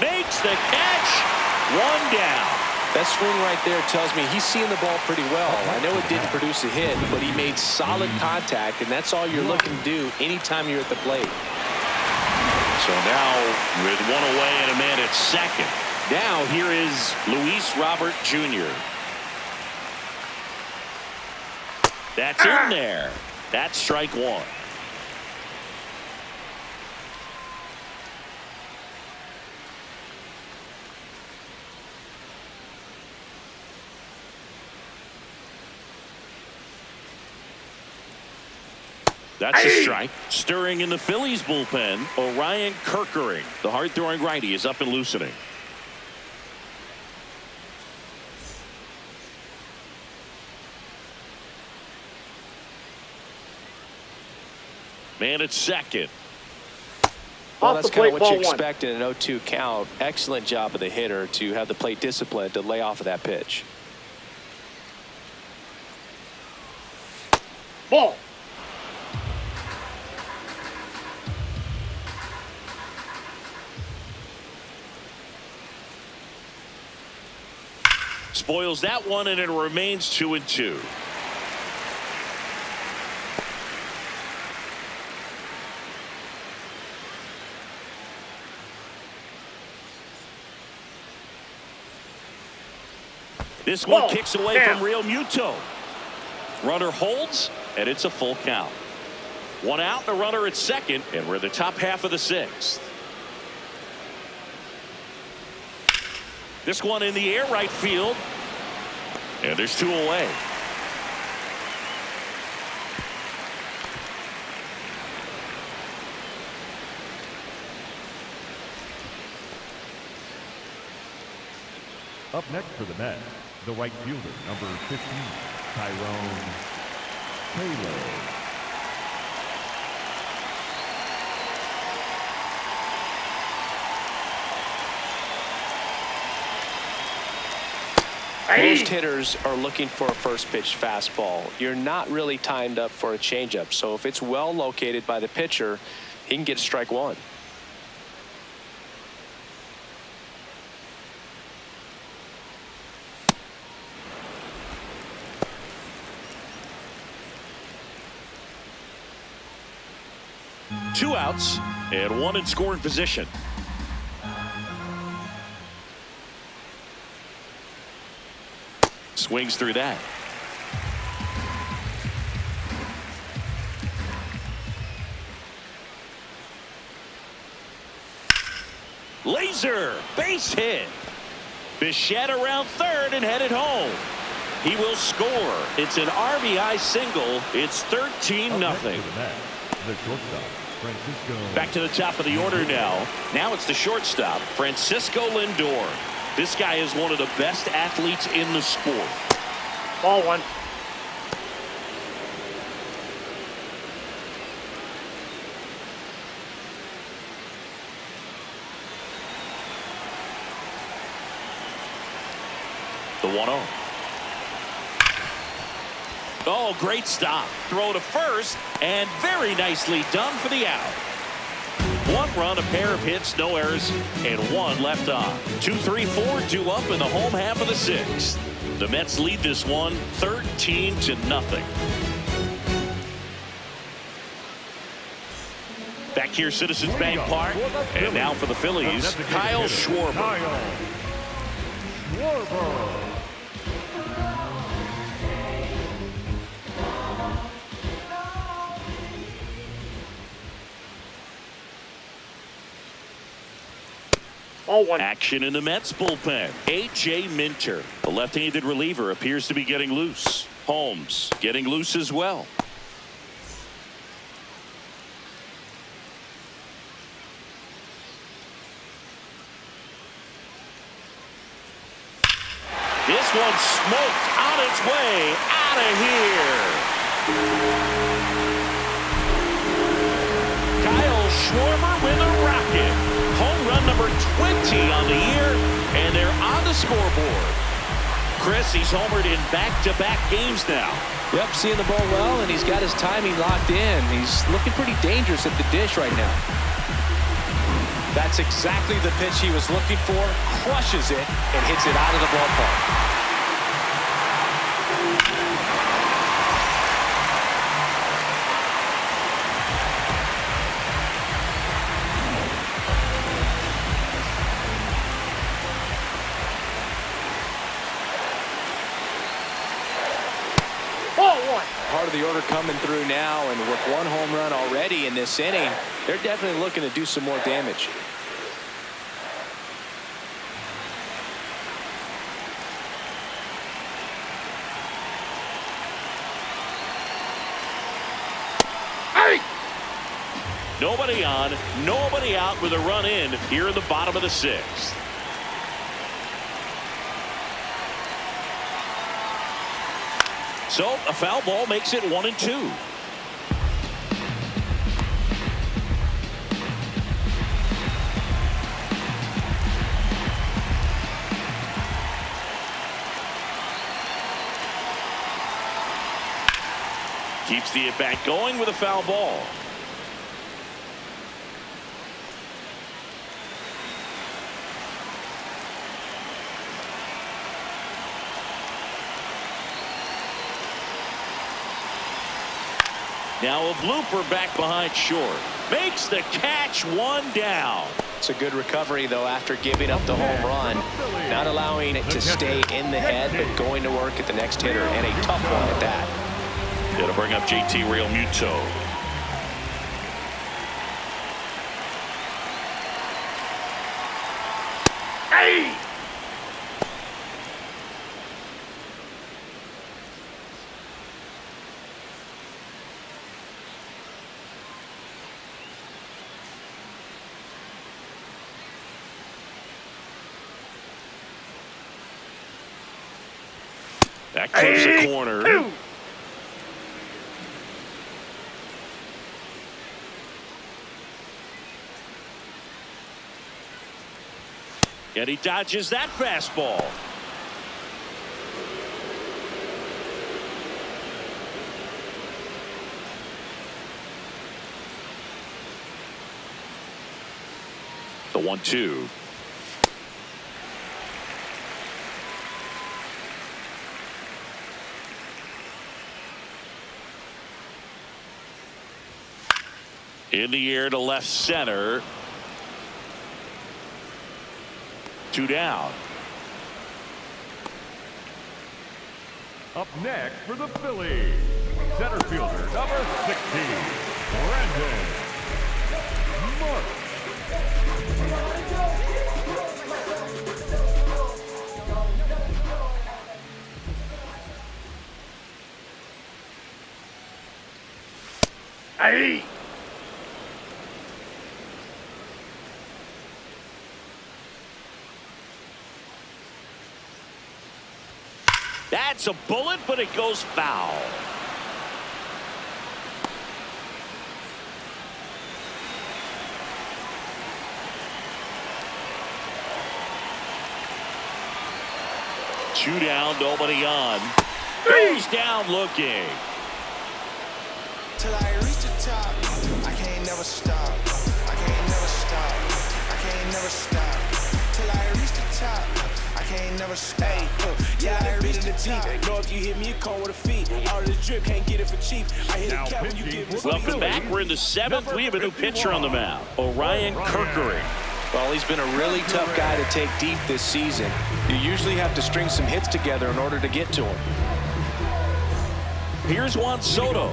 Makes the catch. One down. That swing right there tells me he's seeing the ball pretty well. I know it didn't produce a hit, but he made solid contact, and that's all you're looking to do anytime you're at the plate. So now with one away and a man at second. Now here is Luis Robert Jr. That's in there. That's strike 1. That's a strike. Stirring in the Phillies bullpen, Orion Kerkering. The hard-throwing righty is up and loosening. Man at second. Well, that's kind of what you expect in an 0-2 count. Excellent job of the hitter to have the plate discipline to lay off of that pitch. Ball. Spoils that one, and it remains 2-2. This one kicks away from Realmuto. Runner holds, and it's a full count. One out, and a runner at second, and we're in the top half of the 6th. This one in the air right field. And there's 2 away. Up next for the Mets, the right fielder, number 15, Tyrone Taylor. Most hitters are looking for a first pitch fastball. You're not really timed up for a changeup. So if it's well located by the pitcher, he can get strike one. Two outs and one in scoring position. Swings through that. Laser base hit. Bichette around third and headed home. He will score. It's an RBI single. It's 13-0. The shortstop, Francisco. Back to the top of the order now. Now it's the shortstop, Francisco Lindor. This guy is one of the best athletes in the sport. Ball one. The 1-0. Oh, great stop. Throw to first, and very nicely done for the out. One run, a pair of hits, no errors, and one left on. 2-3-4, due up in the home half of the sixth. The Mets lead this one 13-0. Back here, Citizens Bank Park, and now for the Phillies, Kyle Schwarber. Action in the Mets bullpen. A.J. Minter, the left-handed reliever, appears to be getting loose. Holmes getting loose as well. This one smoked on its way out of here. Kyle Schwarber with a rocket. Home run number 20 on the year, and they're on the scoreboard. Chris, he's homered in back-to-back games now. Yep, seeing the ball well, and he's got his timing locked in. He's looking pretty dangerous at the dish right now. That's exactly the pitch he was looking for. Crushes it and hits it out of the ballpark. Part of the order coming through now, and with one home run already in this inning, they're definitely looking to do some more damage. Nobody on, nobody out with a run in here in the bottom of the sixth. So a foul ball makes it 1-2. Keeps the at-bat going with a foul ball. Now a blooper back behind short. Makes the catch, one down. It's a good recovery, though, after giving up the home run. Not allowing it to stay in the head, but going to work at the next hitter, and a tough one at that. It'll bring up JT Realmuto. Hey! That clips the corner. And he dodges that fastball. 1-2. In the air to left center. 2 down. Up next for the Phillies, center fielder number 16, Brandon Marsh. Hey! That's a bullet, but it goes foul. Two down, nobody on. Goes down looking. Till I reach the top, I can't never stop. I can't never stop. I can't never stop. Till I reach the top, I can't never stop. Yeah, I reach the top. Know if you hit me, you come with a feet. All of the drip, can't get it for cheap. I hit a cap when you give me. Welcome back. We're in the 7th. We have a new pitcher on the mound, Orion Kerkering. Well, he's been a really tough guy to take deep this season. You usually have to string some hits together in order to get to him. Here's Juan Soto.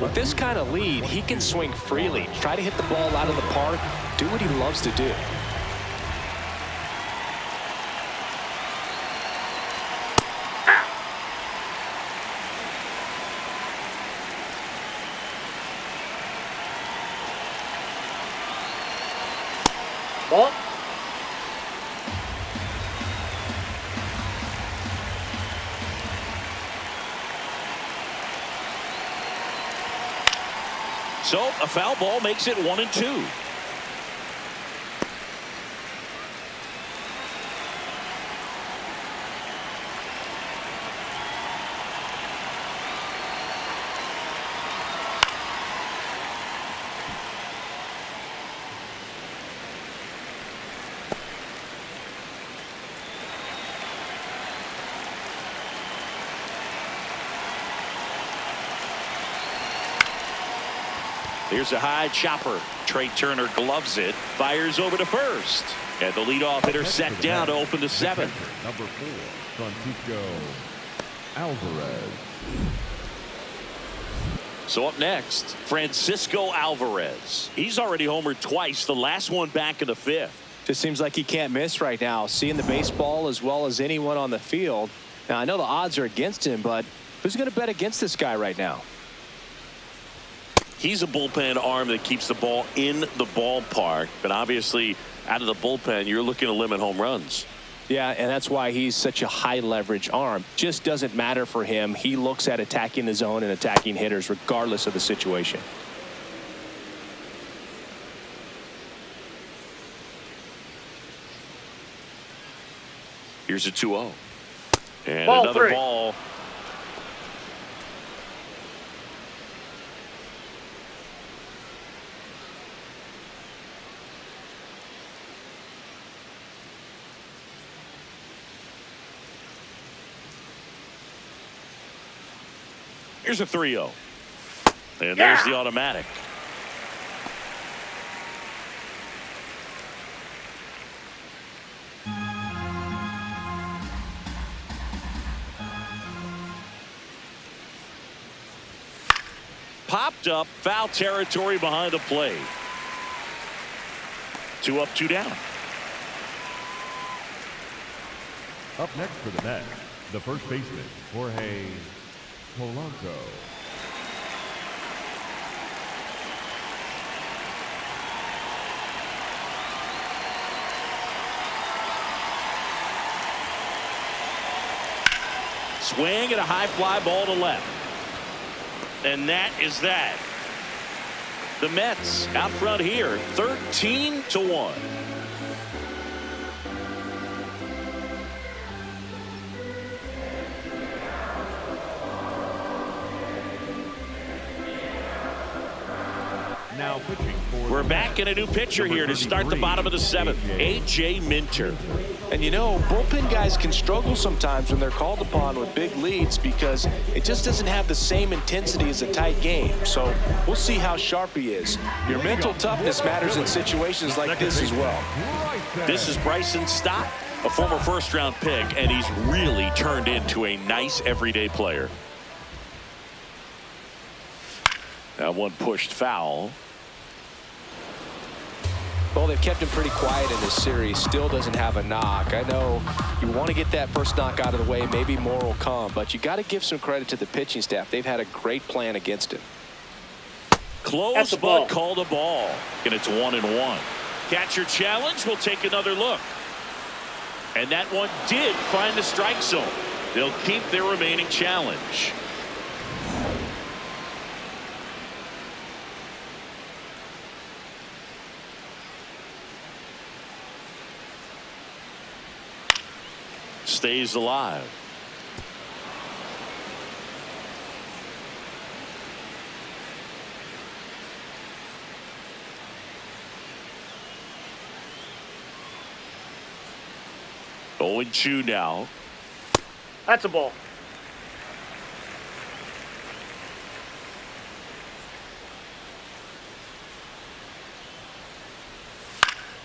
With this kind of lead, he can swing freely, try to hit the ball out of the park, do what he loves to do. Ball. So a foul ball makes it 1-2. Here's a high chopper. Trey Turner gloves it, fires over to first, and the leadoff hitter set down to open the 7th. Number 4, Francisco Alvarez. So up next, Francisco Alvarez. He's already homered twice, the last one back in the 5th. Just seems like he can't miss right now, seeing the baseball as well as anyone on the field. Now, I know the odds are against him, but who's going to bet against this guy right now? He's a bullpen arm that keeps the ball in the ballpark, but obviously out of the bullpen, you're looking to limit home runs. Yeah, and that's why he's such a high leverage arm. Just doesn't matter for him. He looks at attacking the zone and attacking hitters regardless of the situation. Here's a 2-0. And Ball another 3. ball. Here's a 3-0. And there's the automatic. Popped up, foul territory behind the plate. 2 up, 2 down. Up next for the Mets, the first baseman, Jorge Polanco. Swing and a high fly ball to left. And that is that. The Mets out front here, 13-1. Now pitching for We're the back Mets, in a new pitcher number here to start the 33, bottom of the seventh. A.J. Minter. And you know, bullpen guys can struggle sometimes when they're called upon with big leads because it just doesn't have the same intensity as a tight game. So we'll see how sharp he is. Your mental toughness matters in situations like this as well. This is Bryson Stott, a former first-round pick, and he's really turned into a nice everyday player. That one pushed foul. Well, they've kept him pretty quiet in this series. Still doesn't have a knock. I know you want to get that first knock out of the way. Maybe more will come, but you got to give some credit to the pitching staff. They've had a great plan against him. Close, but called a ball. And it's 1-1. Catcher challenge. We'll take another look. And that one did find the strike zone. They'll keep their remaining challenge. Stays alive. Oh, and 2 now. That's a ball.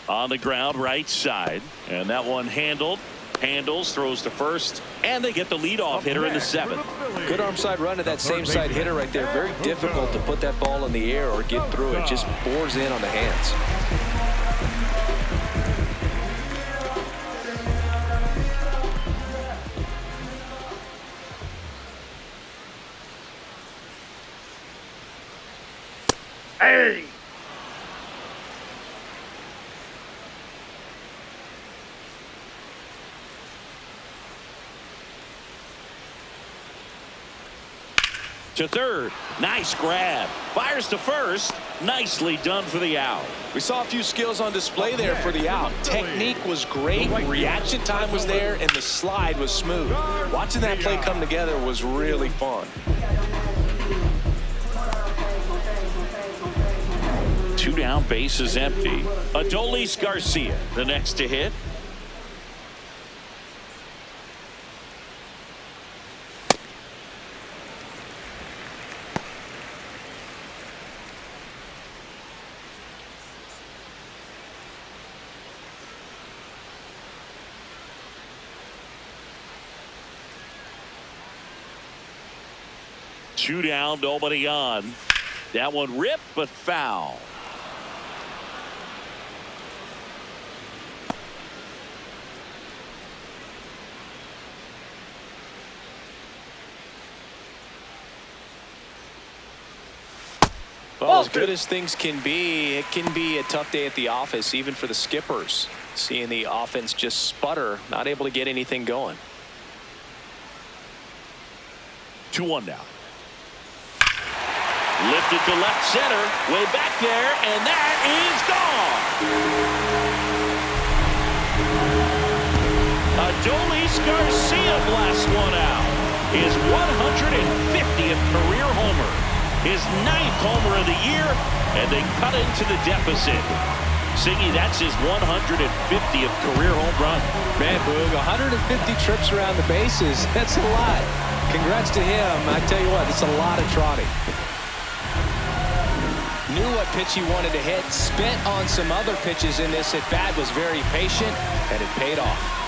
On the ground, right side. And that one handled. Handles, throws to first, and they get the leadoff hitter in the 7th. Good arm side run to that same side hitter right there. Very difficult to put that ball in the air or get through it. Just bores in on the hands. Hey! To third. Nice grab. Fires to first. Nicely done for the out. We saw a few skills on display there for the out. Technique was great. Reaction time was there, and the slide was smooth. Watching that play come together was really fun. 2 down, base is empty. Adolis Garcia, the next to hit. Two down, nobody on. That one ripped, but foul. Well, as good as things can be, it can be a tough day at the office, even for the skippers. Seeing the offense just sputter, not able to get anything going. 2-1 now. Lifted to left center, way back there, and that is gone. Adolis Garcia blasts one out. His 150th career homer. His 9th homer of the year, and they cut into the deficit. Siggy, that's his 150th career home run. Man, Boog, 150 trips around the bases. That's a lot. Congrats to him. I tell you what, it's a lot of trotting. Knew what pitch he wanted to hit. Spent on some other pitches in this at bat. Was very patient, and it paid off.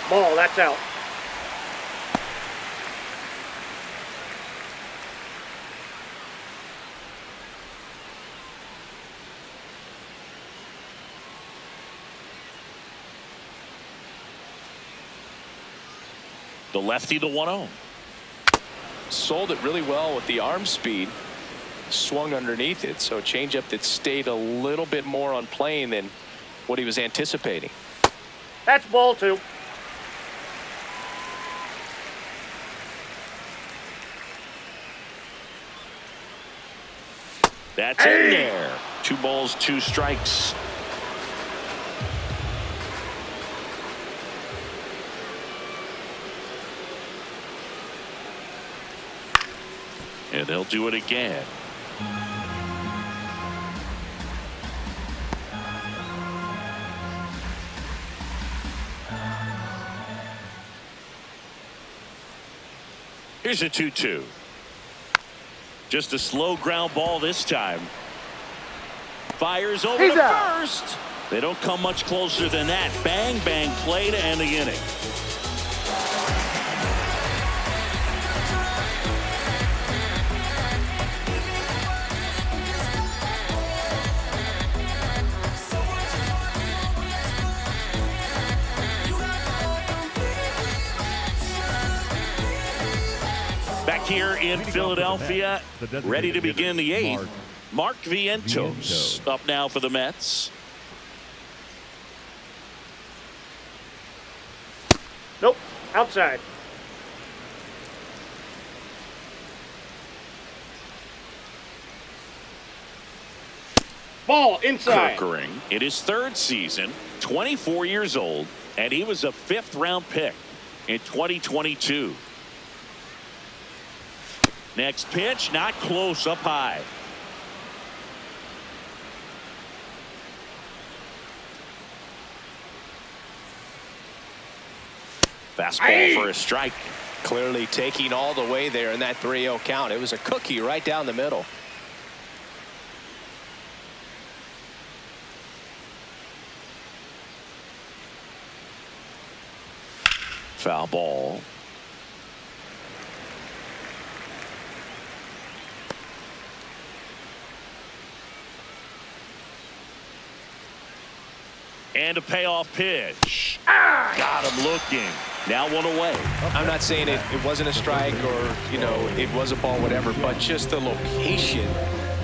Ball, that's out. The lefty, the 1-0. Sold it really well with the arm speed. Swung underneath it, so a changeup that stayed a little bit more on plane than what he was anticipating. That's ball 2. That's in there. 2 balls, 2 strikes. And they'll do it again. Here's a 2-2. Just a slow ground ball this time. Fires over to first. They don't come much closer than that. Bang, bang play to end the inning. Back here in Philadelphia, ready to begin the 8th. Mark Vientos up now for the Mets. Nope, outside. Ball inside. Kirkering in his 3rd season, 24 years old, and he was a 5th-round pick in 2022. Next pitch, not close, up high. Fastball for a strike. Clearly taking all the way there in that 3-0 count. It was a cookie right down the middle. Foul ball. And a payoff pitch. Got him looking. Now 1 away. I'm not saying it wasn't a strike or, you know, it was a ball, whatever, but just the location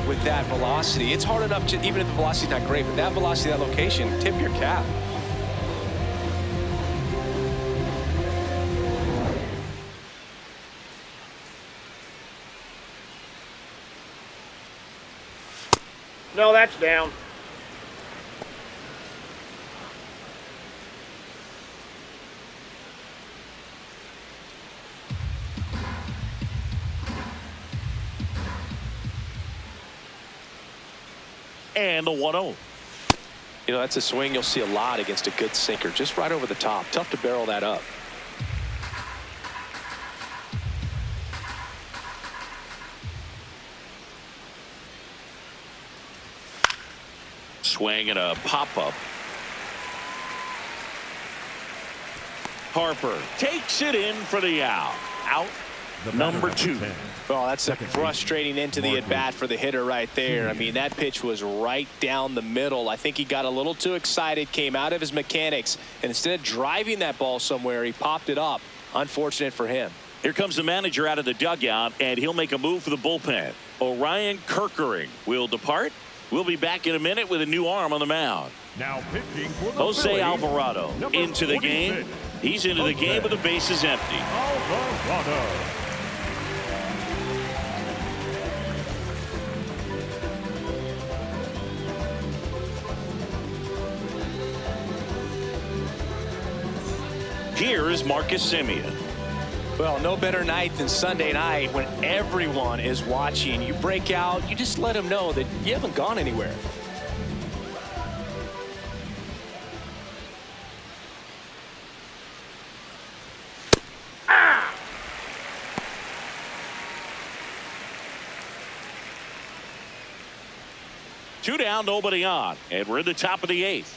with that velocity. It's hard enough to, even if the velocity's not great, but that velocity, that location, tip your cap. No, that's down. And the 1-0. You know, that's a swing you'll see a lot against a good sinker. Just right over the top. Tough to barrel that up. Swing and a pop-up. Harper takes it in for the out. Out number 2. Well, that's a frustrating end to the at-bat for the hitter right there. I mean, that pitch was right down the middle. I think he got a little too excited, came out of his mechanics, and instead of driving that ball somewhere, he popped it up. Unfortunate for him. Here comes the manager out of the dugout, and he'll make a move for the bullpen. Orion Kirkering will depart. We'll be back in a minute with a new arm on the mound. Now pitching for the Jose Phillies, Alvarado into the game. He's into the game with the bases empty. Alvarado. Here is Marcus Semien. Well, no better night than Sunday night when everyone is watching. You break out, you just let them know that you haven't gone anywhere. Two down, nobody on, and we're in the top of the 8th.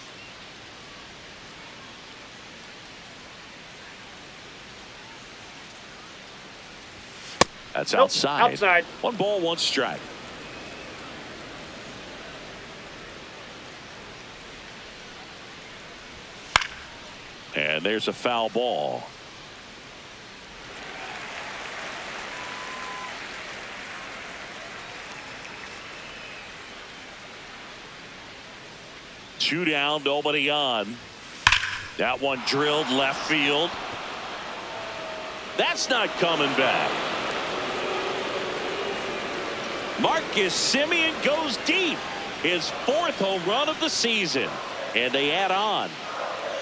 That's outside. Outside. 1 ball, 1 strike. And there's a foul ball. Two down, nobody on. That one drilled left field. That's not coming back. Marcus Semien goes deep. His 4th home run of the season. And they add on.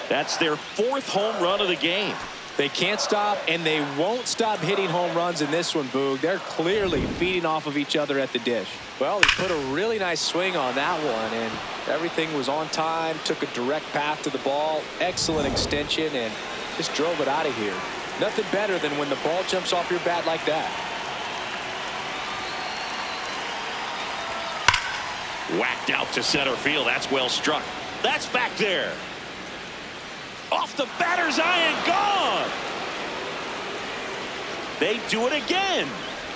That's their 4th home run of the game. They can't stop, and they won't stop hitting home runs in this one, Boog. They're clearly feeding off of each other at the dish. Well, he put a really nice swing on that one, and everything was on time, took a direct path to the ball, excellent extension, and just drove it out of here. Nothing better than when the ball jumps off your bat like that. Whacked out to center field. That's well struck. That's back there. Off the batter's eye and gone. They do it again.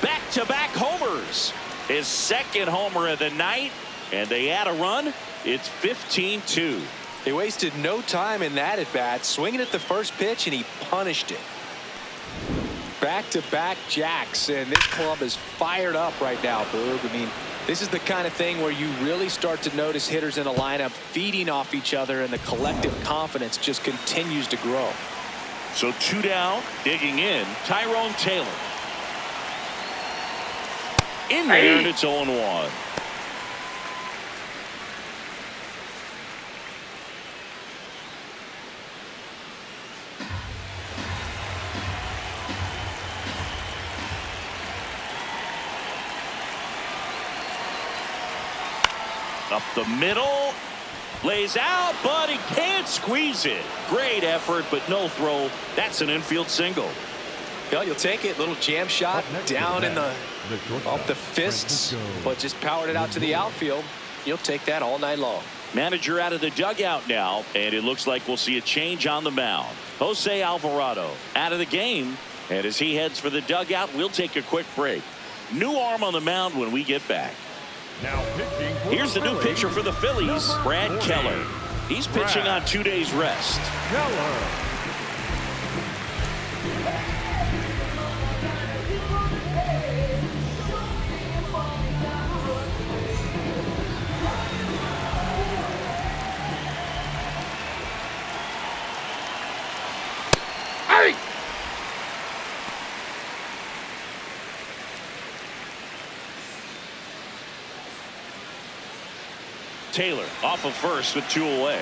Back-to-back homers. His 2nd homer of the night, and they add a run. It's 15-2. They wasted no time in that at-bat, swinging at the first pitch, and he punished it. Back-to-back jacks, and this club is fired up right now, Boog. I mean, this is the kind of thing where you really start to notice hitters in a lineup feeding off each other, and the collective confidence just continues to grow. So 2 down, digging in, Tyrone Taylor. In there, and it's 0-1. Up the middle, lays out, but he can't squeeze it. Great effort, but no throw. That's an infield single. Well, you'll take it. Little jam shot down in the off the fists, but just powered it out to the outfield. You'll take that all night long. Manager out of the dugout now, and it looks like we'll see a change on the mound. Jose Alvarado out of the game, and as he heads for the dugout, we'll take a quick break. New arm on the mound when we get back. Now pitching. Here's the new pitcher for the Phillies, Brad Keller. He's pitching on 2 days rest. Keller. Hey! Taylor off of first with 2 away.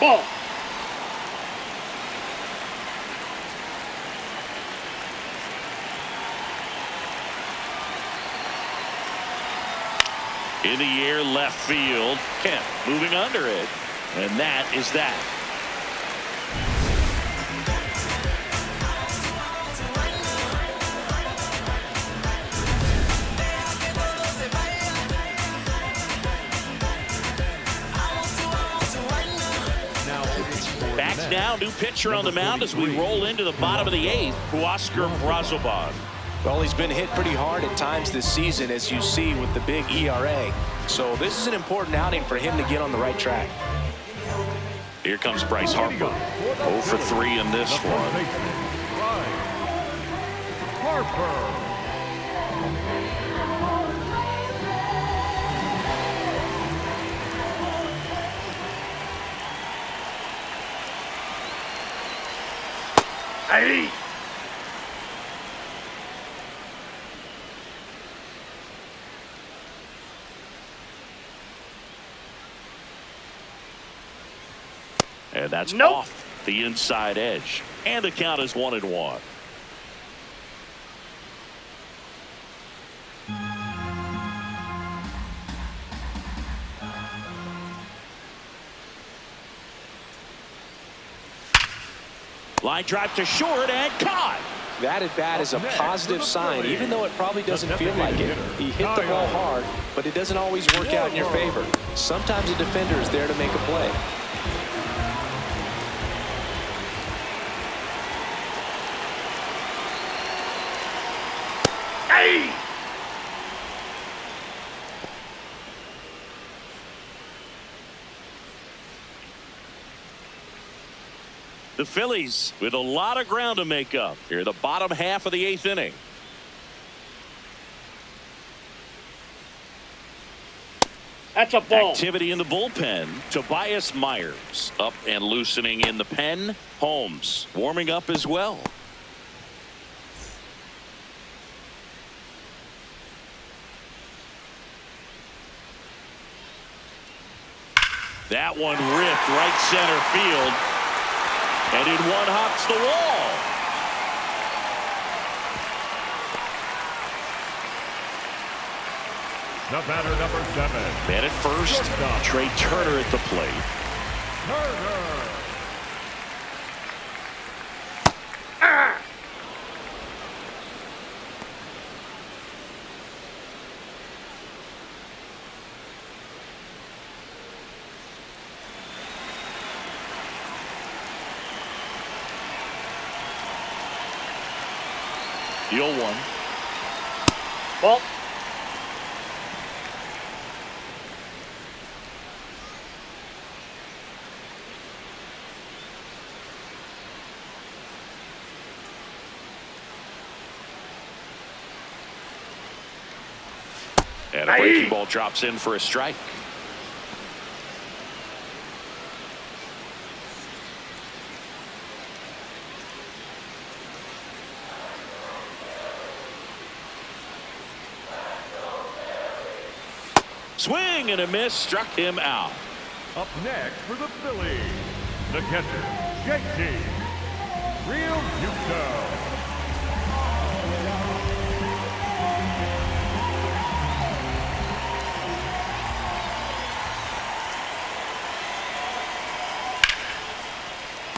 Ball. In the air, left field. Kemp moving under it. And that is that. Back now, new pitcher on the mound as we roll into the bottom of the 8th, Huascar Brazoban. Well, he's been hit pretty hard at times this season, as you see with the big ERA. So this is an important outing for him to get on the right track. Here comes Bryce Harper. 0 for 3 in this one. Harper. Hey! And that's Nope. off the inside edge. And the count is 1-1. Line drive to short and caught. That at bat is a positive sign, even though it probably doesn't feel like it. He hit the ball hard, but it doesn't always work out in your favor. Sometimes a defender is there to make a play. Hey! The Phillies with a lot of ground to make up here, the bottom half of the 8th inning. That's a ball. Activity in the bullpen. Tobias Myers up and loosening in the pen. Holmes warming up as well. That one ripped right center field. And in one hops the wall. The batter, number 7. Man at first. Trey Turner at the plate. Turner. The 0-1. Ball. And a breaking ball drops in for a strike. Swing and a miss, struck him out. Up next for the Phillies, the catcher, JT Realmuto.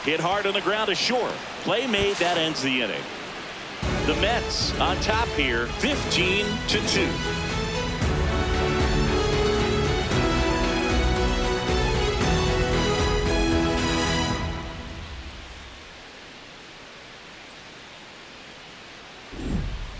Hit hard on the ground to short. Play made, that ends the inning. The Mets on top here, 15-2.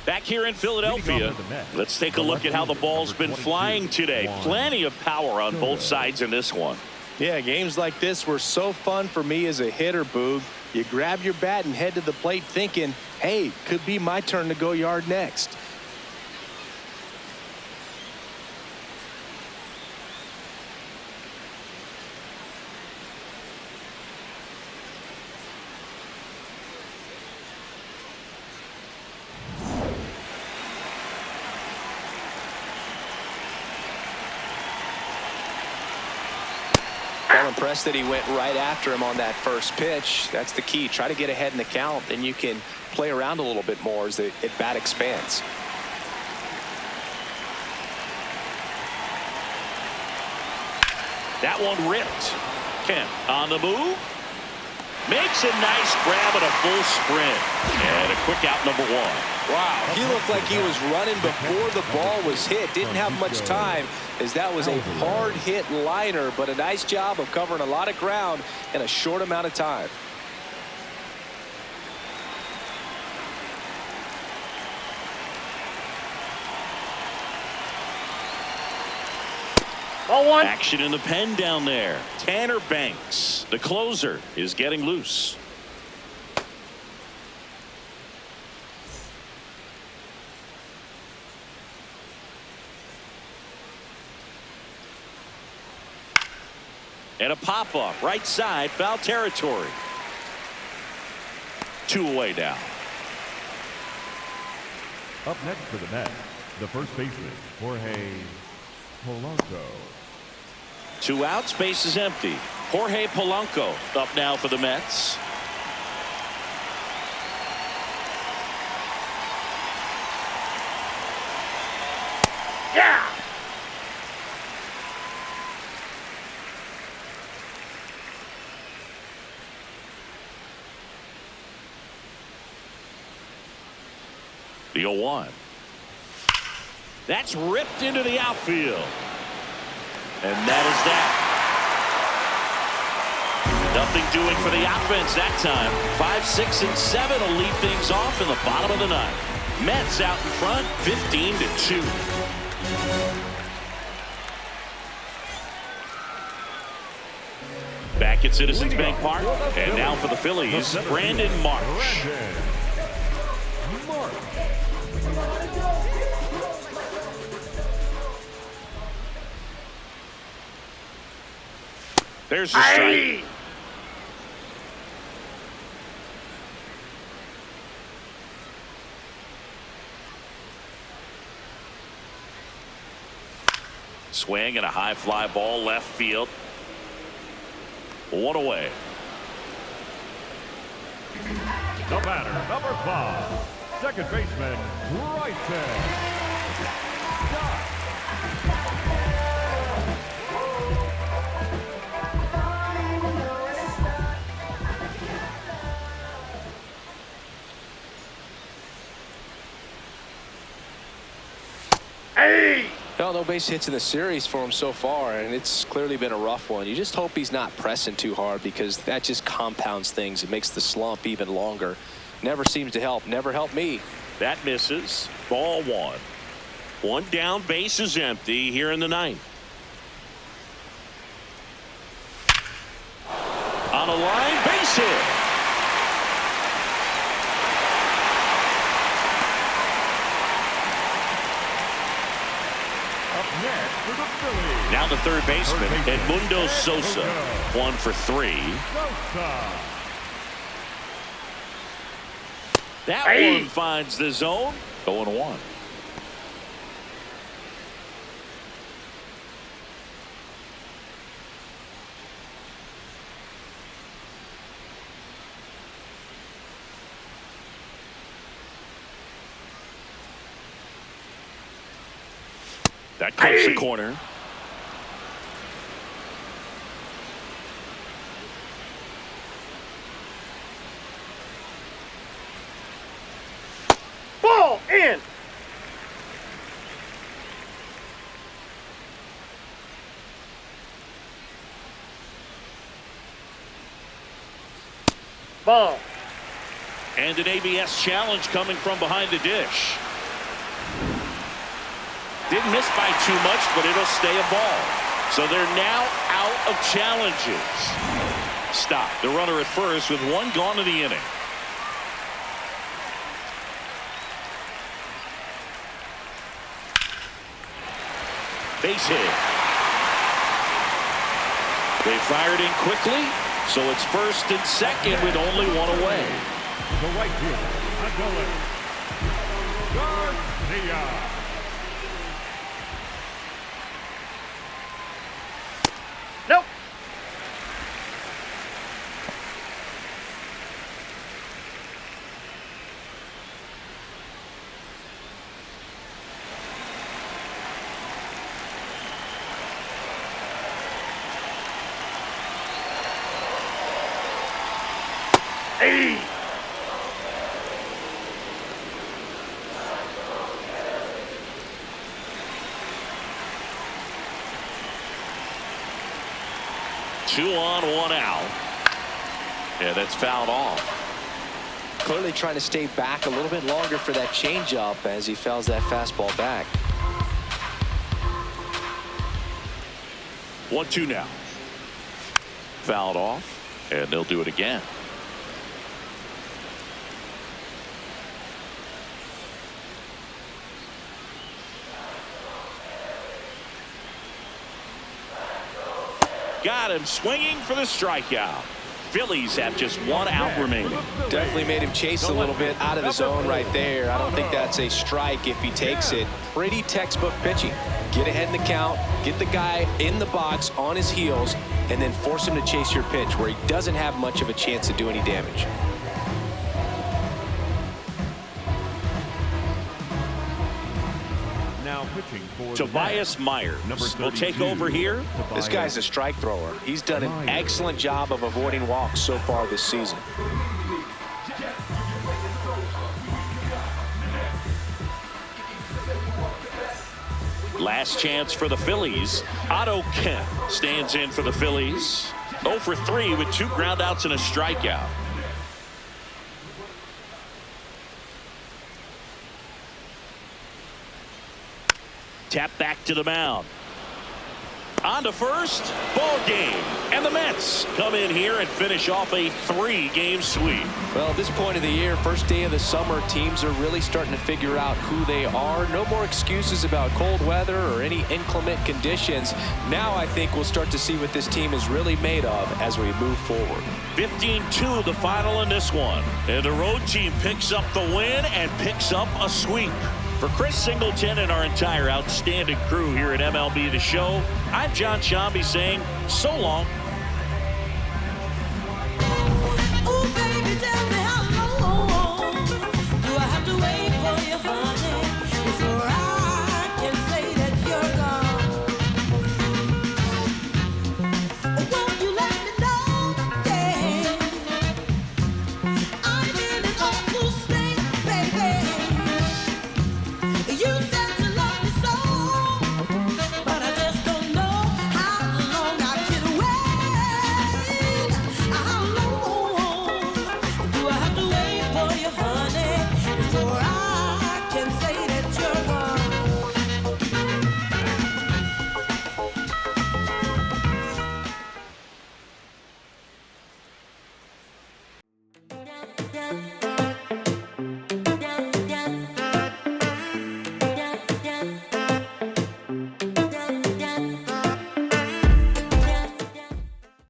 Back here in Philadelphia, let's take a look at how the ball's been flying today. Plenty of power on both sides in this one. Yeah, games like this were so fun for me as a hitter, Boog. You grab your bat and head to the plate thinking, hey, could be my turn to go yard next. Impressed that he went right after him on that first pitch. That's the key. Try to get ahead in the count, then you can play around a little bit more as the at-bat expands. That one ripped. Kemp on the move. Makes a nice grab and a full sprint. And a quick out, number 1. Wow, he looked like he was running before the ball was hit. Didn't have much time, as that was a hard hit liner, but a nice job of covering a lot of ground in a short amount of time. Ball 1. Action in the pen down there. Tanner Banks, the closer, is getting loose. And a pop-up, right side, foul territory. 2 away now. Up next for the Mets, the first baseman, Jorge Polanco. 2 outs, base is empty. Jorge Polanco up now for the Mets. Yeah. The 0-1. That's ripped into the outfield. And that is that. Nothing doing for the offense that time. 5, 6, and 7 will lead things off in the bottom of the 9th. Mets out in front, 15-2. Back at Citizens Bank Park, and now for the Phillies, Brandon Marsh. There's the strike. Swing and a high fly ball left field. 1 away. The batter, number 5, second baseman, Bryson Stott. Well, no base hits in the series for him so far, and it's clearly been a rough one. You just hope he's not pressing too hard, because that just compounds things. It makes the slump even longer. Never seems to help. Never helped me. That misses. Ball 1. 1 down, base is empty here in the 9th. On a line, base hit. Next for the Phillies. Now the third baseman, Edmundo Sosa. 1 for 3. Sosa. That one finds the zone. 0-1. That cuts the corner. Ball in. Ball. And an ABS challenge coming from behind the dish. Didn't miss by too much, but it'll stay a ball. So they're now out of challenges. Stop. The runner at first with 1 gone in the inning. Base hit. They fired in quickly, so it's first and second with only 1 away. The right fielder, Adolis Garcia. Nope. Hey. Two on, 1 out. Yeah, that's fouled off. Clearly trying to stay back a little bit longer for that changeup as he fouls that fastball back. 1-2 now. Fouled off, and they'll do it again. Got him swinging for the strikeout. Phillies have just 1 out remaining. Definitely made him chase a little bit out of the zone right there. I don't think that's a strike if he takes it. Pretty textbook pitching. Get ahead in the count, get the guy in the box on his heels, and then force him to chase your pitch where he doesn't have much of a chance to do any damage. Now pitching for Tobias Myers will take over here. This guy's a strike thrower. He's done an excellent job of avoiding walks so far this season. Last chance for the Phillies. Otto Kemp stands in for the Phillies. 0 for 3 with 2 groundouts and a strikeout. Tap back to the mound. On to first, ball game. And the Mets come in here and finish off a 3-game sweep. Well, at this point of the year, first day of the summer, teams are really starting to figure out who they are. No more excuses about cold weather or any inclement conditions. Now I think we'll start to see what this team is really made of as we move forward. 15-2 the final in this one. And the road team picks up the win and picks up a sweep. For Chris Singleton and our entire outstanding crew here at MLB The Show, I'm John Shambi saying so long. Oh, baby, tell me how long do I have to wait for you, honey, before I can say that you're gone? Won't you let me know, yeah? I'm in an awful state, baby. You said you love me so, but I just don't know how long I can wait. How long do I have to wait for you, honey, before I can say that you're gone?